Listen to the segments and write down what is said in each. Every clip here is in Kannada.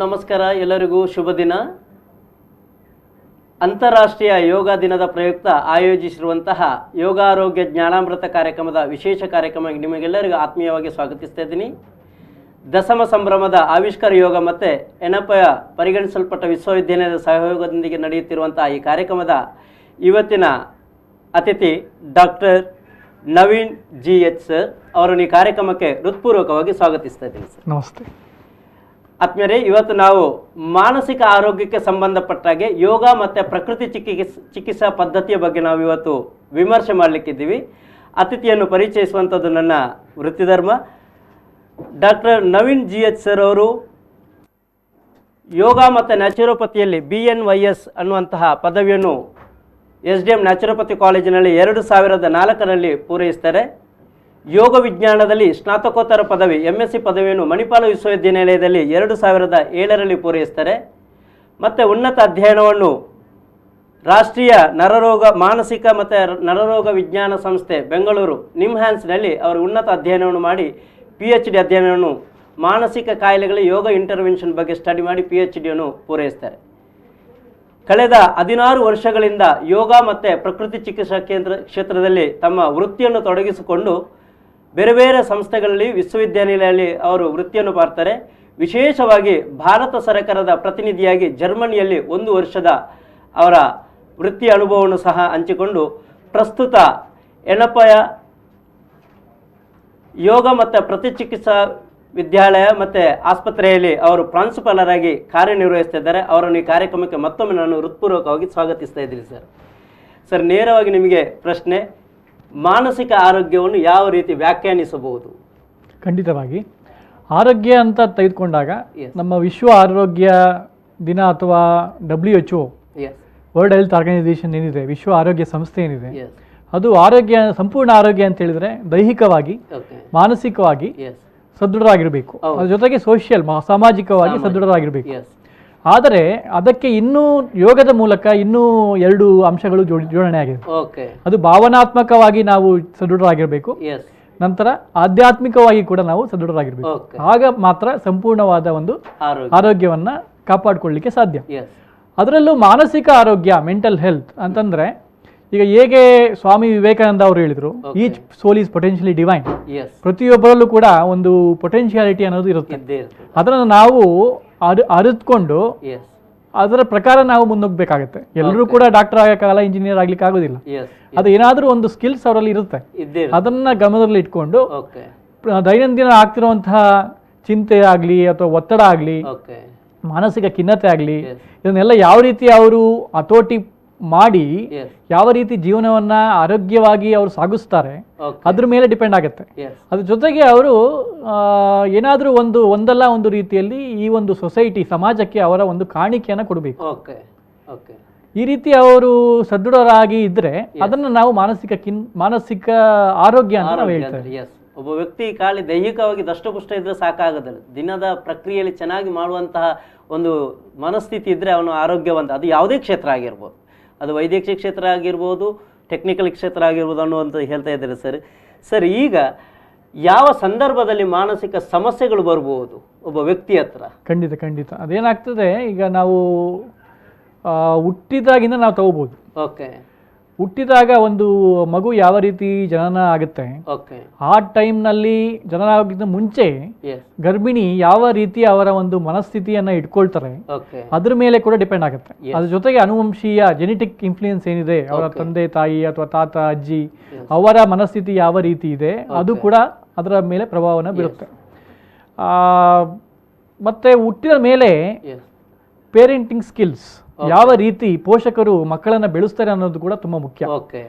ನಮಸ್ಕಾರ, ಎಲ್ಲರಿಗೂ ಶುಭ ದಿನ. ಅಂತಾರಾಷ್ಟ್ರೀಯ ಯೋಗ ದಿನದ ಪ್ರಯುಕ್ತ ಆಯೋಜಿಸಿರುವಂತಹ ಯೋಗಾರೋಗ್ಯ ಜ್ಞಾನಾಮೃತ ಕಾರ್ಯಕ್ರಮದ ವಿಶೇಷ ಕಾರ್ಯಕ್ರಮ ನಿಮಗೆಲ್ಲರಿಗೂ ಆತ್ಮೀಯವಾಗಿ ಸ್ವಾಗತಿಸ್ತಾ ಇದ್ದೀನಿ. ದಶಮ ಸಂಭ್ರಮದ ಆವಿಷ್ಕಾರ ಯೋಗ ಮತ್ತು ಎನಪಯ ಪರಿಗಣಿಸಲ್ಪಟ್ಟ ವಿಶ್ವವಿದ್ಯಾಲಯದ ಸಹಯೋಗದೊಂದಿಗೆ ನಡೆಯುತ್ತಿರುವಂತಹ ಈ ಕಾರ್ಯಕ್ರಮದ ಇವತ್ತಿನ ಅತಿಥಿ ಡಾಕ್ಟರ್ ನವೀನ್ GH ಸರ್ ಅವರನ್ನು ಈ ಕಾರ್ಯಕ್ರಮಕ್ಕೆ ಹೃತ್ಪೂರ್ವಕವಾಗಿ ಸ್ವಾಗತಿಸ್ತಾ ಇದ್ದೀನಿ ಸರ್. ನಮಸ್ತೆ ಆತ್ಮೀಯರೇ, ಇವತ್ತು ನಾವು ಮಾನಸಿಕ ಆರೋಗ್ಯಕ್ಕೆ ಸಂಬಂಧಪಟ್ಟಾಗೆ ಯೋಗ ಮತ್ತು ಪ್ರಕೃತಿ ಚಿಕಿತ್ಸಾ ಪದ್ಧತಿಯ ಬಗ್ಗೆ ನಾವು ಇವತ್ತು ವಿಮರ್ಶೆ ಮಾಡಲಿಕ್ಕಿದ್ದೀವಿ. ಅತಿಥಿಯನ್ನು ಪರಿಚಯಿಸುವಂಥದ್ದು ನನ್ನ ವೃತ್ತಿಧರ್ಮ. ಡಾಕ್ಟರ್ ನವೀನ್ GH ಸರ್ ಅವರು ಯೋಗ ಮತ್ತು ನ್ಯಾಚುರೋಪತಿಯಲ್ಲಿ BNYS ಅನ್ನುವಂತಹ ಪದವಿಯನ್ನು SDM ನ್ಯಾಚುರೋಪತಿ ಕಾಲೇಜಿನಲ್ಲಿ 2004ರಲ್ಲಿ ಪೂರೈಸ್ತಾರೆ. ಯೋಗ ವಿಜ್ಞಾನದಲ್ಲಿ ಸ್ನಾತಕೋತ್ತರ ಪದವಿ MSc ಪದವಿಯನ್ನು ಮಣಿಪಾಲ ವಿಶ್ವವಿದ್ಯಾನಿಲಯದಲ್ಲಿ 2007ರಲ್ಲಿ ಪೂರೈಸ್ತಾರೆ. ಮತ್ತು ಉನ್ನತ ಅಧ್ಯಯನವನ್ನು ರಾಷ್ಟ್ರೀಯ ಮಾನಸಿಕ ಮತ್ತು ನರರೋಗ ವಿಜ್ಞಾನ ಸಂಸ್ಥೆ ಬೆಂಗಳೂರು ನಿಮ್ಹ್ಯಾನ್ಸ್ನಲ್ಲಿ ಅವರು ಉನ್ನತ ಅಧ್ಯಯನವನ್ನು ಮಾಡಿ PhD ಅಧ್ಯಯನವನ್ನು ಮಾನಸಿಕ ಕಾಯಿಲೆಗಳ ಯೋಗ ಇಂಟರ್ವೆನ್ಷನ್ ಬಗ್ಗೆ ಸ್ಟಡಿ ಮಾಡಿ PhDಯನ್ನು ಪೂರೈಸ್ತಾರೆ. ಕಳೆದ 16 ವರ್ಷಗಳಿಂದ ಯೋಗ ಮತ್ತು ಪ್ರಕೃತಿ ಚಿಕಿತ್ಸಾ ಕ್ಷೇತ್ರದಲ್ಲಿ ತಮ್ಮ ವೃತ್ತಿಯನ್ನು ತೊಡಗಿಸಿಕೊಂಡು ಬೇರೆ ಬೇರೆ ಸಂಸ್ಥೆಗಳಲ್ಲಿ ವಿಶ್ವವಿದ್ಯಾನಿಲಯದಲ್ಲಿ ಅವರು ವೃತ್ತಿಯನ್ನು ಮಾಡ್ತಾರೆ. ವಿಶೇಷವಾಗಿ ಭಾರತ ಸರ್ಕಾರದ ಪ್ರತಿನಿಧಿಯಾಗಿ ಜರ್ಮನಿಯಲ್ಲಿ 1 ವರ್ಷದ ಅವರ ವೃತ್ತಿ ಅನುಭವವನ್ನು ಸಹ ಹಂಚಿಕೊಂಡು ಪ್ರಸ್ತುತ ಎನಪಯ ಯೋಗ ಮತ್ತು ಪ್ರತಿ ಚಿಕಿತ್ಸಾ ವಿದ್ಯಾಲಯ ಮತ್ತು ಆಸ್ಪತ್ರೆಯಲ್ಲಿ ಅವರು ಪ್ರಾಂಶುಪಾಲರಾಗಿ ಕಾರ್ಯನಿರ್ವಹಿಸ್ತಿದ್ದಾರೆ. ಅವರನ್ನು ಈ ಕಾರ್ಯಕ್ರಮಕ್ಕೆ ಮತ್ತೊಮ್ಮೆ ನಾನು ಹೃತ್ಪೂರ್ವಕವಾಗಿ ಸ್ವಾಗತಿಸ್ತಾ ಇದ್ದೀನಿ ಸರ್. ಸರ್, ನೇರವಾಗಿ ನಿಮಗೆ ಪ್ರಶ್ನೆ, ಮಾನಸಿಕ ಆರೋಗ್ಯವನ್ನು ಯಾವ ರೀತಿ ವ್ಯಾಖ್ಯಾನಿಸಬಹುದು? ಖಂಡಿತವಾಗಿ ಆರೋಗ್ಯ ಅಂತ ತೆಗೆದುಕೊಂಡಾಗ ನಮ್ಮ ವಿಶ್ವ ಆರೋಗ್ಯ ದಿನ ಅಥವಾ WHO ವರ್ಲ್ಡ್ ಹೆಲ್ತ್ ಆರ್ಗನೈಸೇಷನ್ ಏನಿದೆ, ವಿಶ್ವ ಆರೋಗ್ಯ ಸಂಸ್ಥೆ ಏನಿದೆ, ಅದು ಆರೋಗ್ಯ ಸಂಪೂರ್ಣ ಆರೋಗ್ಯ ಅಂತ ಹೇಳಿದ್ರೆ ದೈಹಿಕವಾಗಿ ಮಾನಸಿಕವಾಗಿ ಸದೃಢರಾಗಿರಬೇಕು, ಅದ್ರ ಜೊತೆಗೆ ಸಾಮಾಜಿಕವಾಗಿ ಸದೃಢರಾಗಿರಬೇಕು. ಆದರೆ ಅದಕ್ಕೆ ಇನ್ನೂ ಯೋಗದ ಮೂಲಕ ಇನ್ನೂ 2 ಅಂಶಗಳು ಜೋಡಣೆ ಆಗಿದೆ. ಅದು ಭಾವನಾತ್ಮಕವಾಗಿ ನಾವು ಸದೃಢರಾಗಿರಬೇಕು, ನಂತರ ಆಧ್ಯಾತ್ಮಿಕವಾಗಿ ಕೂಡ ನಾವು ಸದೃಢರಾಗಿರ್ಬೇಕು. ಆಗ ಮಾತ್ರ ಸಂಪೂರ್ಣವಾದ ಒಂದು ಆರೋಗ್ಯವನ್ನ ಕಾಪಾಡಿಕೊಳ್ಳಲಿಕ್ಕೆ ಸಾಧ್ಯ. ಅದರಲ್ಲೂ ಮಾನಸಿಕ ಆರೋಗ್ಯ, ಮೆಂಟಲ್ ಹೆಲ್ತ್ ಅಂತಂದ್ರೆ ಈಗ ಹೇಗೆ ಸ್ವಾಮಿ ವಿವೇಕಾನಂದ ಅವರು ಹೇಳಿದ್ರು, each soul is potentially divine. ಪ್ರತಿಯೊಬ್ಬರಲ್ಲೂ ಕೂಡ ಒಂದು ಪೊಟೆನ್ಶಿಯಾಲಿಟಿ ಅನ್ನೋದು ಇರುತ್ತೆ. ಅದನ್ನು ನಾವು ಅರಿತುಕೊಂಡು ಅದರ ಪ್ರಕಾರ ನಾವು ಮುನ್ನೋಗ್ಬೇಕಾಗತ್ತೆ. ಎಲ್ಲರೂ ಕೂಡ ಡಾಕ್ಟರ್ ಆಗಕ್ಕಾಗಲ್ಲ, ಇಂಜಿನಿಯರ್ ಆಗ್ಲಿಕ್ಕೆ ಆಗೋದಿಲ್ಲ. ಅದು ಏನಾದ್ರೂ ಒಂದು ಸ್ಕಿಲ್ಸ್ ಅವರಲ್ಲಿ ಇರುತ್ತೆ, ಅದನ್ನ ಗಮನದಲ್ಲಿ ಇಟ್ಕೊಂಡು ದೈನಂದಿನ ಆಗ್ತಿರುವಂತಹ ಚಿಂತೆ ಆಗ್ಲಿ ಅಥವಾ ಒತ್ತಡ ಆಗ್ಲಿ, ಮಾನಸಿಕ ಖಿನ್ನತೆ ಆಗ್ಲಿ, ಇದನ್ನೆಲ್ಲ ಯಾವ ರೀತಿ ಅವರು ಹತೋಟಿ ಮಾಡಿ ಯಾವ ರೀತಿ ಜೀವನವನ್ನ ಆರೋಗ್ಯವಾಗಿ ಅವರು ಸಾಗಿಸ್ತಾರೆ ಅದ್ರ ಮೇಲೆ ಡಿಪೆಂಡ್ ಆಗುತ್ತೆ. ಅದ್ರ ಜೊತೆಗೆ ಅವರು ಏನಾದ್ರೂ ಒಂದಲ್ಲ ಒಂದು ರೀತಿಯಲ್ಲಿ ಈ ಒಂದು ಸೊಸೈಟಿ ಸಮಾಜಕ್ಕೆ ಅವರ ಒಂದು ಕಾಣಿಕೆಯನ್ನ ಕೊಡಬೇಕು. ಈ ರೀತಿ ಅವರು ಸದೃಢರಾಗಿ ಇದ್ರೆ ಅದನ್ನ ನಾವು ಮಾನಸಿಕ ಆರೋಗ್ಯ ಅಂತ ನಾವು ಹೇಳ್ತೇವೆ. ಒಬ್ಬ ವ್ಯಕ್ತಿ ಖಾಲಿ ದೈಹಿಕವಾಗಿ ದಷ್ಟಪುಷ್ಟ ಇದ್ರೆ ಸಾಕಾಗೋದಿಲ್ಲ, ದಿನದ ಪ್ರಕ್ರಿಯೆಯಲ್ಲಿ ಚೆನ್ನಾಗಿ ಮಾಡುವಂತಹ ಒಂದು ಮನಸ್ಥಿತಿ ಇದ್ರೆ ಅವನು ಆರೋಗ್ಯವಂತ. ಅದು ಯಾವುದೇ ಕ್ಷೇತ್ರ ಆಗಿರ್ಬೋದು, ಅದು ವೈದ್ಯಕೀಯ ಕ್ಷೇತ್ರ ಆಗಿರ್ಬೋದು, ಟೆಕ್ನಿಕಲ್ ಕ್ಷೇತ್ರ ಆಗಿರ್ಬೋದು ಅನ್ನುವಂಥ ಹೇಳ್ತಾ ಇದ್ದಾರೆ ಸರ್. ಸರ್, ಈಗ ಯಾವ ಸಂದರ್ಭದಲ್ಲಿ ಮಾನಸಿಕ ಸಮಸ್ಯೆಗಳು ಬರ್ಬೋದು ಒಬ್ಬ ವ್ಯಕ್ತಿ ಹತ್ರ? ಖಂಡಿತ ಅದೇನಾಗ್ತದೆ, ಈಗ ನಾವು ಹುಟ್ಟಿದಾಗಿಂದ ನಾವು ತಗೋಬಹುದು. ಹುಟ್ಟಿದಾಗ ಒಂದು ಮಗು ಯಾವ ರೀತಿ ಜನನ ಆಗುತ್ತೆ, ಆ ಟೈಮ್ನಲ್ಲಿ ಜನನ ಆಗೋಕ್ಕಿಂತ ಮುಂಚೆ ಗರ್ಭಿಣಿ ಯಾವ ರೀತಿ ಅವರ ಒಂದು ಮನಸ್ಥಿತಿಯನ್ನ ಇಟ್ಕೊಳ್ತಾರೆ ಅದ್ರ ಮೇಲೆ ಕೂಡ ಡಿಪೆಂಡ್ ಆಗುತ್ತೆ. ಅದ್ರ ಜೊತೆಗೆ ಅನುವಂಶೀಯ ಜೆನೆಟಿಕ್ ಇನ್ಫ್ಲೂಯೆನ್ಸ್ ಏನಿದೆ, ಅವರ ತಂದೆ ತಾಯಿ ಅಥವಾ ತಾತ ಅಜ್ಜಿ ಅವರ ಮನಸ್ಥಿತಿ ಯಾವ ರೀತಿ ಇದೆ ಅದು ಕೂಡ ಅದರ ಮೇಲೆ ಪ್ರಭಾವನ ಬೀರುತ್ತೆ. ಮತ್ತೆ ಹುಟ್ಟಿದ ಮೇಲೆ ಪೇರೆಂಟಿಂಗ್ ಸ್ಕಿಲ್ಸ್, ಯಾವ ರೀತಿ ಪೋಷಕರು ಮಕ್ಕಳನ್ನ ಬೆಳೆಸ್ತಾರೆ ಅನ್ನೋದು ಕೂಡ ತುಂಬಾ ಮುಖ್ಯ.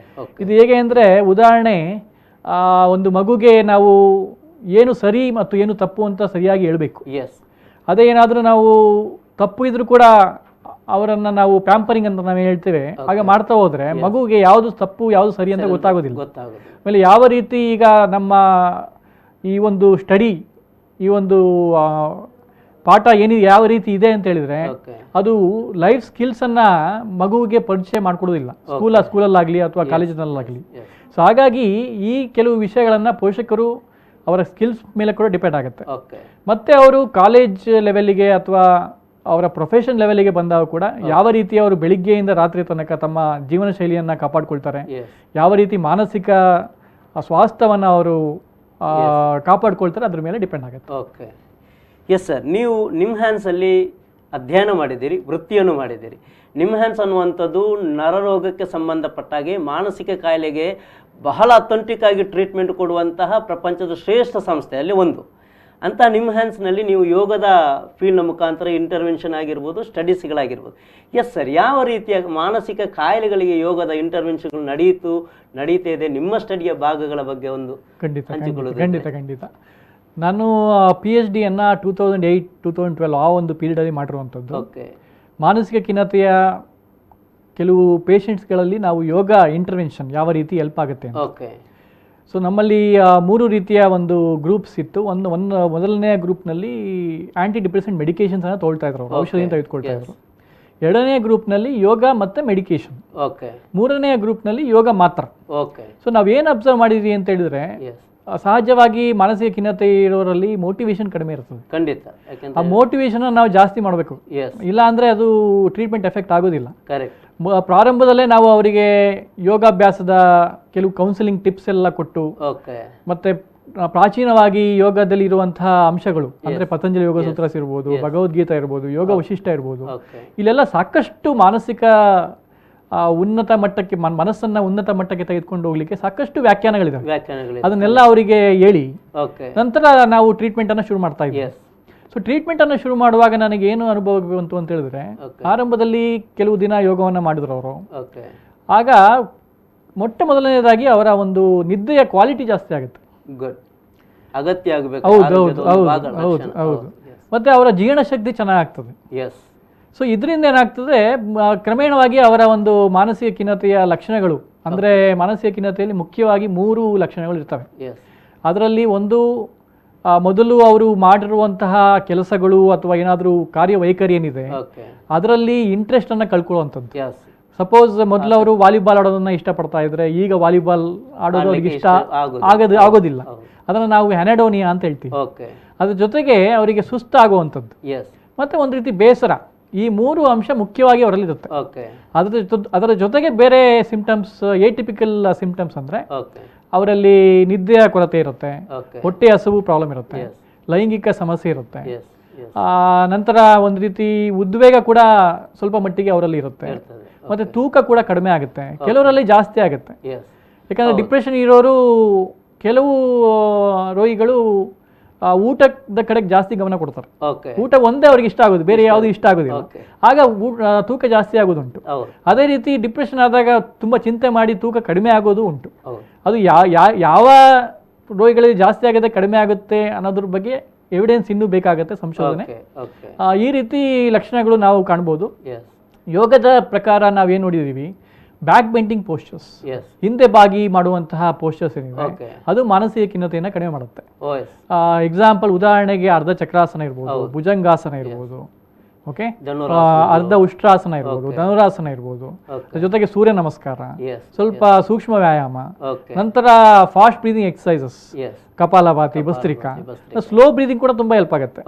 ಇದು ಹೇಗೆ ಅಂದ್ರೆ, ಉದಾಹರಣೆ, ಒಂದು ಮಗುಗೆ ನಾವು ಏನು ಸರಿ ಮತ್ತು ಏನು ತಪ್ಪು ಅಂತ ಸರಿಯಾಗಿ ಹೇಳ್ಬೇಕು. ಅದೇ ಏನಾದ್ರೂ ನಾವು ತಪ್ಪು ಇದ್ರೂ ಕೂಡ ಅವರನ್ನ ನಾವು ಪ್ಯಾಂಪರಿಂಗ್ ಅಂತ ನಾವು ಹೇಳ್ತೇವೆ, ಹಾಗೆ ಮಾಡ್ತಾ ಹೋದ್ರೆ ಮಗುಗೆ ಯಾವುದು ತಪ್ಪು ಯಾವುದು ಸರಿ ಅಂತ ಗೊತ್ತಾಗೋದಿಲ್ಲ. ಆಮೇಲೆ ಯಾವ ರೀತಿ ಈಗ ನಮ್ಮ ಈ ಒಂದು ಸ್ಟಡಿ, ಈ ಒಂದು ಪಾಠ ಯಾವ ರೀತಿ ಇದೆ ಅಂತ ಹೇಳಿದ್ರೆ ಅದು ಲೈಫ್ ಸ್ಕಿಲ್ಸ್ ಅನ್ನ ಮಗುವಿಗೆ ಪರಿಚಯ ಮಾಡ್ಕೊಡೋದಿಲ್ಲ ಸ್ಕೂಲಲ್ಲಾಗ್ಲಿ ಅಥವಾ ಕಾಲೇಜಿನಲ್ಲಾಗ್ಲಿ. ಸೊ ಹಾಗಾಗಿ ಈ ಕೆಲವು ವಿಷಯಗಳನ್ನ ಪೋಷಕರು ಅವರ ಸ್ಕಿಲ್ಸ್ ಮೇಲೆ ಕೂಡ ಡಿಪೆಂಡ್ ಆಗುತ್ತೆ. ಮತ್ತೆ ಅವರು ಕಾಲೇಜ್ ಲೆವೆಲ್ಗೆ ಅಥವಾ ಅವರ ಪ್ರೊಫೆಷನ್ ಲೆವೆಲಿಗೆ ಬಂದಾಗ ಕೂಡ ಯಾವ ರೀತಿ ಅವರು ಬೆಳಿಗ್ಗೆಯಿಂದ ರಾತ್ರಿ ತನಕ ತಮ್ಮ ಜೀವನ ಶೈಲಿಯನ್ನು ಕಾಪಾಡ್ಕೊಳ್ತಾರೆ, ಯಾವ ರೀತಿ ಮಾನಸಿಕ ಸ್ವಾಸ್ಥ್ಯವನ್ನು ಅವರು ಕಾಪಾಡ್ಕೊಳ್ತಾರೆ ಅದ್ರ ಮೇಲೆ ಡಿಪೆಂಡ್ ಆಗುತ್ತೆ. Okay, yes sir. ನೀವು ನಿಮ್ಹ್ಯಾನ್ಸಲ್ಲಿ ಅಧ್ಯಯನ ಮಾಡಿದ್ದೀರಿ, ವೃತ್ತಿಯನ್ನು ಮಾಡಿದ್ದೀರಿ. ನಿಮ್ಹ್ಯಾನ್ಸ್ ಅನ್ನುವಂಥದ್ದು ನರರೋಗಕ್ಕೆ ಸಂಬಂಧಪಟ್ಟಾಗೆ ಮಾನಸಿಕ ಕಾಯಿಲೆಗೆ ಬಹಳ ಅಥೆಂಟಿಕ್ ಆಗಿ ಟ್ರೀಟ್ಮೆಂಟ್ ಕೊಡುವಂತಹ ಪ್ರಪಂಚದ ಶ್ರೇಷ್ಠ ಸಂಸ್ಥೆಯಲ್ಲಿ ಒಂದು. ಅಂತ ನಿಮ್ಹ್ಯಾನ್ಸ್ನಲ್ಲಿ ನೀವು ಯೋಗದ ಫೀಲ್ಡ್ನ ಮುಖಾಂತರ ಇಂಟರ್ವೆನ್ಷನ್ ಆಗಿರ್ಬೋದು, ಸ್ಟಡೀಸ್ಗಳಾಗಿರ್ಬೋದು. ಎಸ್ ಸರ್, ಯಾವ ರೀತಿಯ ಮಾನಸಿಕ ಕಾಯಿಲೆಗಳಿಗೆ ಯೋಗದ ಇಂಟರ್ವೆನ್ಷನ್ಗಳು ನಡೀತಾ ಇದೆ? ನಿಮ್ಮ ಸ್ಟಡಿಯ ಭಾಗಗಳ ಬಗ್ಗೆ ಒಂದು ಖಂಡಿತ. ನಾನು PhD-ಯನ್ನು 2008-2012 ಆ ಒಂದು ಪೀರಿಯಡಲ್ಲಿ ಮಾಡಿರುವಂಥದ್ದು. ಓಕೆ. ಮಾನಸಿಕ ಖಿನ್ನತೆಯ ಕೆಲವು ಪೇಷಂಟ್ಸ್ಗಳಲ್ಲಿ ನಾವು ಯೋಗ ಇಂಟರ್ವೆನ್ಷನ್ ಯಾವ ರೀತಿ ಹೆಲ್ಪ್ ಆಗುತ್ತೆ ಅಂತ. ಓಕೆ. ಸೊ ನಮ್ಮಲ್ಲಿ 3 ರೀತಿಯ ಒಂದು ಗ್ರೂಪ್ಸ್ ಇತ್ತು. ಮೊದಲನೇ ಗ್ರೂಪ್ನಲ್ಲಿ ಆ್ಯಂಟಿ ಡಿಪ್ರೆಸೆಂಟ್ ಮೆಡಿಕೇಶನ್ಸನ್ನು ತೊಗೊಳ್ತಾ ಇದ್ರು, ಔಷಧಿಯನ್ನು ತೆಗೆದುಕೊಳ್ತಾ ಇದ್ರು. ಎರಡನೇ ಗ್ರೂಪ್ನಲ್ಲಿ ಯೋಗ ಮತ್ತು ಮೆಡಿಕೇಶನ್. ಓಕೆ. ಮೂರನೇ ಗ್ರೂಪ್ನಲ್ಲಿ ಯೋಗ ಮಾತ್ರ. ಓಕೆ. ಸೊ ನಾವೇನು ಅಬ್ಸರ್ವ್ ಮಾಡಿದ್ವಿ ಅಂತ ಹೇಳಿದ್ರೆ, ಸಹಜವಾಗಿ ಮಾನಸಿಕ ಖಿನ್ನತೆ ಇರೋರಲ್ಲಿ ಮೋಟಿವೇಶನ್ ಕಡಿಮೆ ಇರ್ತದೆ. ಖಂಡಿತ. ಆ ಮೋಟಿವೇಶನ್ ನಾವು ಜಾಸ್ತಿ ಮಾಡಬೇಕು, ಇಲ್ಲ ಅಂದರೆ ಅದು ಟ್ರೀಟ್ಮೆಂಟ್ ಎಫೆಕ್ಟ್ ಆಗೋದಿಲ್ಲ. ಕರೆಕ್ಟ್. ಪ್ರಾರಂಭದಲ್ಲೇ ನಾವು ಅವರಿಗೆ ಯೋಗಾಭ್ಯಾಸದ ಕೆಲವು ಕೌನ್ಸಿಲಿಂಗ್ ಟಿಪ್ಸ್ ಎಲ್ಲ ಕೊಟ್ಟು, ಮತ್ತೆ ಪ್ರಾಚೀನವಾಗಿ ಯೋಗದಲ್ಲಿ ಇರುವಂತಹ ಅಂಶಗಳು ಅಂದರೆ ಪತಂಜಲಿ ಯೋಗ ಸೂತ್ರಸ್ ಇರ್ಬೋದು, ಭಗವದ್ಗೀತಾ ಇರ್ಬೋದು, ಯೋಗ ವಶಿಷ್ಠ ಇರ್ಬೋದು, ಇಲ್ಲೆಲ್ಲ ಸಾಕಷ್ಟು ಮಾನಸಿಕ ಉನ್ನತ ಮಟ್ಟಕ್ಕೆ ಮನಸ್ಸನ್ನ ಉನ್ನತ ಮಟ್ಟಕ್ಕೆ ತೆಗೆದುಕೊಂಡು ಹೋಗ್ಲಿಕ್ಕೆ ಸಾಕಷ್ಟು ವ್ಯಾಖ್ಯಾನಗಳಿದಾವೆ. ಅದನ್ನೆಲ್ಲ ಅವರಿಗೆ ಹೇಳಿ ನಂತರ ನಾವು ಟ್ರೀಟ್ಮೆಂಟ್ ಅನ್ನು ಶುರು ಮಾಡ್ತಾ ಇದ್ವಿ. ಸೊ ಟ್ರೀಟ್ಮೆಂಟ್ ಅನ್ನು ಶುರು ಮಾಡುವಾಗ ನನಗೆ ಏನು ಅನುಭವ ಬಂತು ಅಂತ ಹೇಳಿದ್ರೆ, ಆರಂಭದಲ್ಲಿ ಕೆಲವು ದಿನ ಯೋಗವನ್ನು ಮಾಡಿದ್ರು ಅವರು. ಆಗ ಮೊದಲನೇದಾಗಿ ಅವರ ಒಂದು ನಿದ್ದೆಯ ಕ್ವಾಲಿಟಿ ಜಾಸ್ತಿ ಆಗುತ್ತೆ. ಹೌದು. ಮತ್ತೆ ಅವರ ಜೀರ್ಣಶಕ್ತಿ ಚೆನ್ನಾಗ್ತದೆ. ಸೊ ಇದರಿಂದ ಏನಾಗ್ತದೆ, ಕ್ರಮೇಣವಾಗಿ ಅವರ ಒಂದು ಮಾನಸಿಕ ಖಿನ್ನತೆಯ ಲಕ್ಷಣಗಳು, ಅಂದರೆ ಮಾನಸಿಕ ಖಿನ್ನತೆಯಲ್ಲಿ ಮುಖ್ಯವಾಗಿ 3 ಲಕ್ಷಣಗಳು ಇರ್ತವೆ. ಅದರಲ್ಲಿ ಒಂದು, ಮೊದಲು ಅವರು ಮಾಡಿರುವಂತಹ ಕೆಲಸಗಳು ಅಥವಾ ಏನಾದರೂ ಕಾರ್ಯವೈಖರಿ ಏನಿದೆ ಅದರಲ್ಲಿ ಇಂಟ್ರೆಸ್ಟ್ ಅನ್ನು ಕಳ್ಕೊಳ್ಳುವಂಥದ್ದು. ಸಪೋಸ್ ಮೊದಲು ಅವರು ವಾಲಿಬಾಲ್ ಆಡೋದನ್ನ ಇಷ್ಟಪಡ್ತಾ ಇದ್ರೆ, ಈಗ ವಾಲಿಬಾಲ್ ಆಡೋದು ಅವ್ರಿಗೆ ಇಷ್ಟ ಆಗೋದಿಲ್ಲ. ಅದನ್ನು ನಾವು ಹ್ಯಾನಡೋನಿಯಾ ಅಂತ ಹೇಳ್ತೀವಿ. ಅದ್ರ ಜೊತೆಗೆ ಅವರಿಗೆ ಸುಸ್ತಾಗುವಂಥದ್ದು, ಮತ್ತೆ ಒಂದು ರೀತಿ ಬೇಸರ, ಈ 3 ಅಂಶ ಮುಖ್ಯವಾಗಿ ಅವರಲ್ಲಿ ಇರುತ್ತೆ. ಅದರ ಜೊತೆಗೆ ಬೇರೆ ಸಿಂಪ್ಟಮ್ಸ್, ಏಟಿಪಿಕಲ್ ಸಿಂಪ್ಟಮ್ಸ್ ಅಂದ್ರೆ ಅವರಲ್ಲಿ ನಿದ್ದೆಯ ಕೊರತೆ ಇರುತ್ತೆ, ಹೊಟ್ಟೆ ಹಸಿವು ಪ್ರಾಬ್ಲಮ್ ಇರುತ್ತೆ, ಲೈಂಗಿಕ ಸಮಸ್ಯೆ ಇರುತ್ತೆ, ನಂತರ ಒಂದು ರೀತಿ ಉದ್ವೇಗ ಕೂಡ ಸ್ವಲ್ಪ ಮಟ್ಟಿಗೆ ಅವರಲ್ಲಿ ಇರುತ್ತೆ, ಮತ್ತೆ ತೂಕ ಕೂಡ ಕಡಿಮೆ ಆಗುತ್ತೆ, ಕೆಲವರಲ್ಲಿ ಜಾಸ್ತಿ ಆಗುತ್ತೆ. ಯಾಕಂದ್ರೆ ಡಿಪ್ರೆಷನ್ ಇರೋರು, ಕೆಲವು ರೋಗಿಗಳು ಊಟದ ಕಡೆಗೆ ಜಾಸ್ತಿ ಗಮನ ಕೊಡ್ತಾರೆ. ಊಟ ಒಂದೇ ಅವ್ರಿಗೆ ಇಷ್ಟ ಆಗೋದು, ಬೇರೆ ಯಾವುದು ಇಷ್ಟ ಆಗೋದಿಲ್ಲ. ಆಗ ತೂಕ ಜಾಸ್ತಿ ಆಗೋದುಂಟು. ಅದೇ ರೀತಿ ಡಿಪ್ರೆಷನ್ ಆದಾಗ ತುಂಬಾ ಚಿಂತೆ ಮಾಡಿ ತೂಕ ಕಡಿಮೆ ಆಗೋದು ಉಂಟು. ಅದು ಯಾವ ರೋಗಿಗಳಲ್ಲಿ ಜಾಸ್ತಿ ಆಗದೆ ಕಡಿಮೆ ಆಗುತ್ತೆ ಅನ್ನೋದ್ರ ಬಗ್ಗೆ ಎವಿಡೆನ್ಸ್ ಇನ್ನೂ ಬೇಕಾಗುತ್ತೆ, ಸಂಶೋಧನೆ. ಈ ರೀತಿ ಲಕ್ಷಣಗಳು ನಾವು ಕಾಣ್ಬೋದು. ಯೋಗದ ಪ್ರಕಾರ ನಾವೇನು ನೋಡಿದೀವಿ, ಬ್ಯಾಕ್ ಬೆಂಡಿಂಗ್ ಪೋಸ್ಚರ್ಸ್, ಹಿಂದೆ ಬಾಗಿ ಮಾಡುವಂತಹ ಪೋಸ್ಚರ್ಸ್ ಏನಿದೆ ಅದು ಮಾನಸಿಕ ಖಿನ್ನತೆಯನ್ನು ಕಡಿಮೆ ಮಾಡುತ್ತೆ. ಎಕ್ಸಾಂಪಲ್, ಉದಾಹರಣೆಗೆ ಅರ್ಧ ಚಕ್ರಾಸನ ಇರ್ಬೋದು, ಭುಜಂಗಾಸನ ಇರ್ಬೋದು, ಓಕೆ, ಅರ್ಧ ಉಷ್ಟ್ರಾಸನ ಇರ್ಬೋದು, ಧನುರಾಸನ ಇರ್ಬೋದು, ಜೊತೆಗೆ ಸೂರ್ಯ ನಮಸ್ಕಾರ, ಸ್ವಲ್ಪ ಸೂಕ್ಷ್ಮ ವ್ಯಾಯಾಮ, ನಂತರ fast breathing exercises, kapalbhati, bhastrika, slow breathing ಕೂಡ ತುಂಬಾ ಹೆಲ್ಪ್ ಆಗುತ್ತೆ.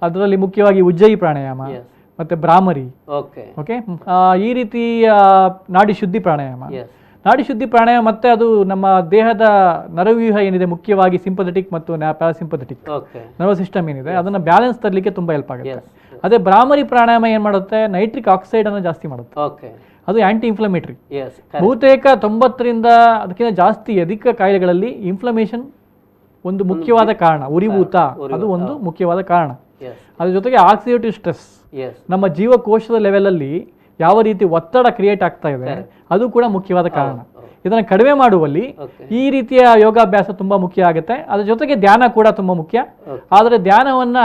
ಅದರಲ್ಲಿ ಮುಖ್ಯವಾಗಿ ಉಜ್ಜಯಿ ಪ್ರಾಣಾಯಾಮ ಮತ್ತೆ ಭ್ರಾಮರಿ, ಓಕೆ, ಈ ರೀತಿ ನಾಡಿ ಶುದ್ಧಿ ಪ್ರಾಣಾಯಾಮ. ನಾಡಿ ಶುದ್ಧಿ ಪ್ರಾಣಾಯಾಮ ಮತ್ತೆ ಅದು ನಮ್ಮ ದೇಹದ ನರವ್ಯೂಹ ಏನಿದೆ, ಮುಖ್ಯವಾಗಿ ಸಿಂಪಥೆಟಿಕ್ ಮತ್ತು ಪ್ಯಾರಾಸಿಂಪಥೆಟಿಕ್ ನರ್ವಸ್ ಸಿಸ್ಟಮ್ ಏನಿದೆ ಅದನ್ನ ಬ್ಯಾಲೆನ್ಸ್ ತರಲಿಕ್ಕೆ ತುಂಬಾ ಹೆಲ್ಪ್ ಆಗುತ್ತೆ. ಅದೇ ಭ್ರಾಮರಿ ಪ್ರಾಣಾಯಾಮ ಏನ್ ಮಾಡುತ್ತೆ, ನೈಟ್ರಿಕ್ ಆಕ್ಸೈಡ್ ಅನ್ನು ಜಾಸ್ತಿ ಮಾಡುತ್ತೆ. ಅದು ಆಂಟಿ ಇನ್ಫ್ಲಮೇಟರಿ. ಬಹುತೇಕ 90ರಿಂದ ಅದಕ್ಕಿಂತ ಜಾಸ್ತಿ ಅಧಿಕ ಕಾಯಿಲೆಗಳಲ್ಲಿ ಇನ್ಫ್ಲಮೇಷನ್ ಒಂದು ಮುಖ್ಯವಾದ ಕಾರಣ, ಉರಿಭೂತ ಅದು ಒಂದು ಮುಖ್ಯವಾದ ಕಾರಣ. ಅದ್ರ ಜೊತೆಗೆ ಆಕ್ಸಿಡೇಟಿವ್ ಸ್ಟ್ರೆಸ್, ನಮ್ಮ ಜೀವಕೋಶದ ಲೆವೆಲಲ್ಲಿ ಯಾವ ರೀತಿ ಒತ್ತಡ ಕ್ರಿಯೇಟ್ ಆಗ್ತಾ ಇದೆ ಅದು ಕೂಡ ಮುಖ್ಯವಾದ ಕಾರಣ. ಇದನ್ನು ಕಡಿಮೆ ಮಾಡುವಲ್ಲಿ ಈ ರೀತಿಯ ಯೋಗಾಭ್ಯಾಸ ತುಂಬಾ ಮುಖ್ಯ ಆಗುತ್ತೆ. ಅದ್ರ ಜೊತೆಗೆ ಧ್ಯಾನ ಕೂಡ ತುಂಬಾ ಮುಖ್ಯ. ಆದರೆ ಧ್ಯಾನವನ್ನ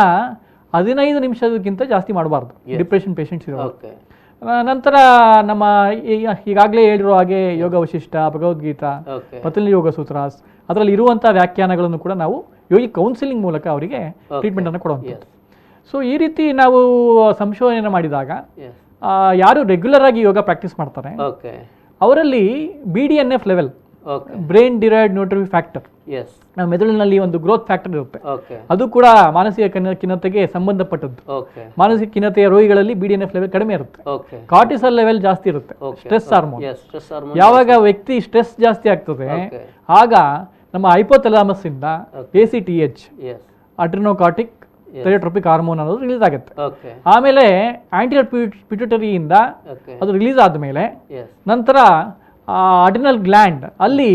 15 ನಿಮಿಷಕ್ಕಿಂತ ಜಾಸ್ತಿ ಮಾಡಬಾರ್ದು ಡಿಪ್ರೆಷನ್ ಪೇಷಂಟ್ಸ್ ಇರೋ. ನಂತರ ನಮ್ಮ ಈಗಾಗಲೇ ಹೇಳಿರೋ ಹಾಗೆ ಯೋಗ ವಶಿಷ್ಠ, ಭಗವದ್ಗೀತಾ, ಪತಂಜಲಿ ಯೋಗ ಸೂತ್ರಾಸ್, ಅದರಲ್ಲಿ ಇರುವಂತಹ ವ್ಯಾಖ್ಯಾನಗಳನ್ನು ಕೂಡ ನಾವು ಯೋಗಿ ಕೌನ್ಸಿಲಿಂಗ್ ಮೂಲಕ ಅವರಿಗೆ ಟ್ರೀಟ್ಮೆಂಟ್ ಅನ್ನು ಕೊಡುವಂಥದ್ದು. ಸೊ ಈ ರೀತಿ ನಾವು ಸಂಶೋಧನೆ ಮಾಡಿದಾಗ ಯಾರು ರೆಗ್ಯುಲರ್ ಆಗಿ ಯೋಗ ಪ್ರಾಕ್ಟೀಸ್ ಮಾಡ್ತಾರೆ ಅವರಲ್ಲಿ BDNF level okay brain derived neurotrophic factor. Yes ನಮ್ಮ ಮೆದುಳಿನಲ್ಲಿ ಒಂದು ಗ್ರೋತ್ ಫ್ಯಾಕ್ಟರ್ ಇರುತ್ತೆ, ಓಕೆ ಅದು ಕೂಡ ಮಾನಸಿಕ ಖಿನ್ನತೆಗೆ ಸಂಬಂಧಪಟ್ಟದ್ದು. ಓಕೆ ಮಾನಸಿಕ ಖಿನ್ನತೆಯ ರೋಗಿಗಳಲ್ಲಿ BDNF ಲೆವೆಲ್ ಕಡಿಮೆ ಇರುತ್ತೆ, ಓಕೆ ಕಾರ್ಟಿಸಾಲ್ ಲೆವೆಲ್ ಜಾಸ್ತಿ ಇರುತ್ತೆ, stress hormone. Yes stress hormone. ಯಾವಾಗ ವ್ಯಕ್ತಿ ಸ್ಟ್ರೆಸ್ ಜಾಸ್ತಿ ಆಗ್ತದೆ ಓಕೆ ಆಗ ನಮ್ಮ ಹೈಪೋಥಲಾಮಸ್ ಇಂದ ACTH ಎಸ್ ಅಡ್ರಿನೋಕಾರ್ಟಿಕ್ ಥೈರೋಟ್ರೋಪಿಕ್ ಹಾರ್ಮೋನ್ ಅನ್ನೋದು ರಿಲೀಸ್ ಆಗುತ್ತೆ. ಓಕೆ ಆಮೇಲೆ ಆಂಟಿರಿಯರ್ ಪಿಟ್ಯೂಟರಿಯಿಂದ ಓಕೆ ಅದು ರಿಲೀಸ್ ಆದಮೇಲೆ ಎಸ್ ನಂತರ ಅಡ್ರಿನಲ್ ಗ್ಲ್ಯಾಂಡ್ ಅಲ್ಲಿ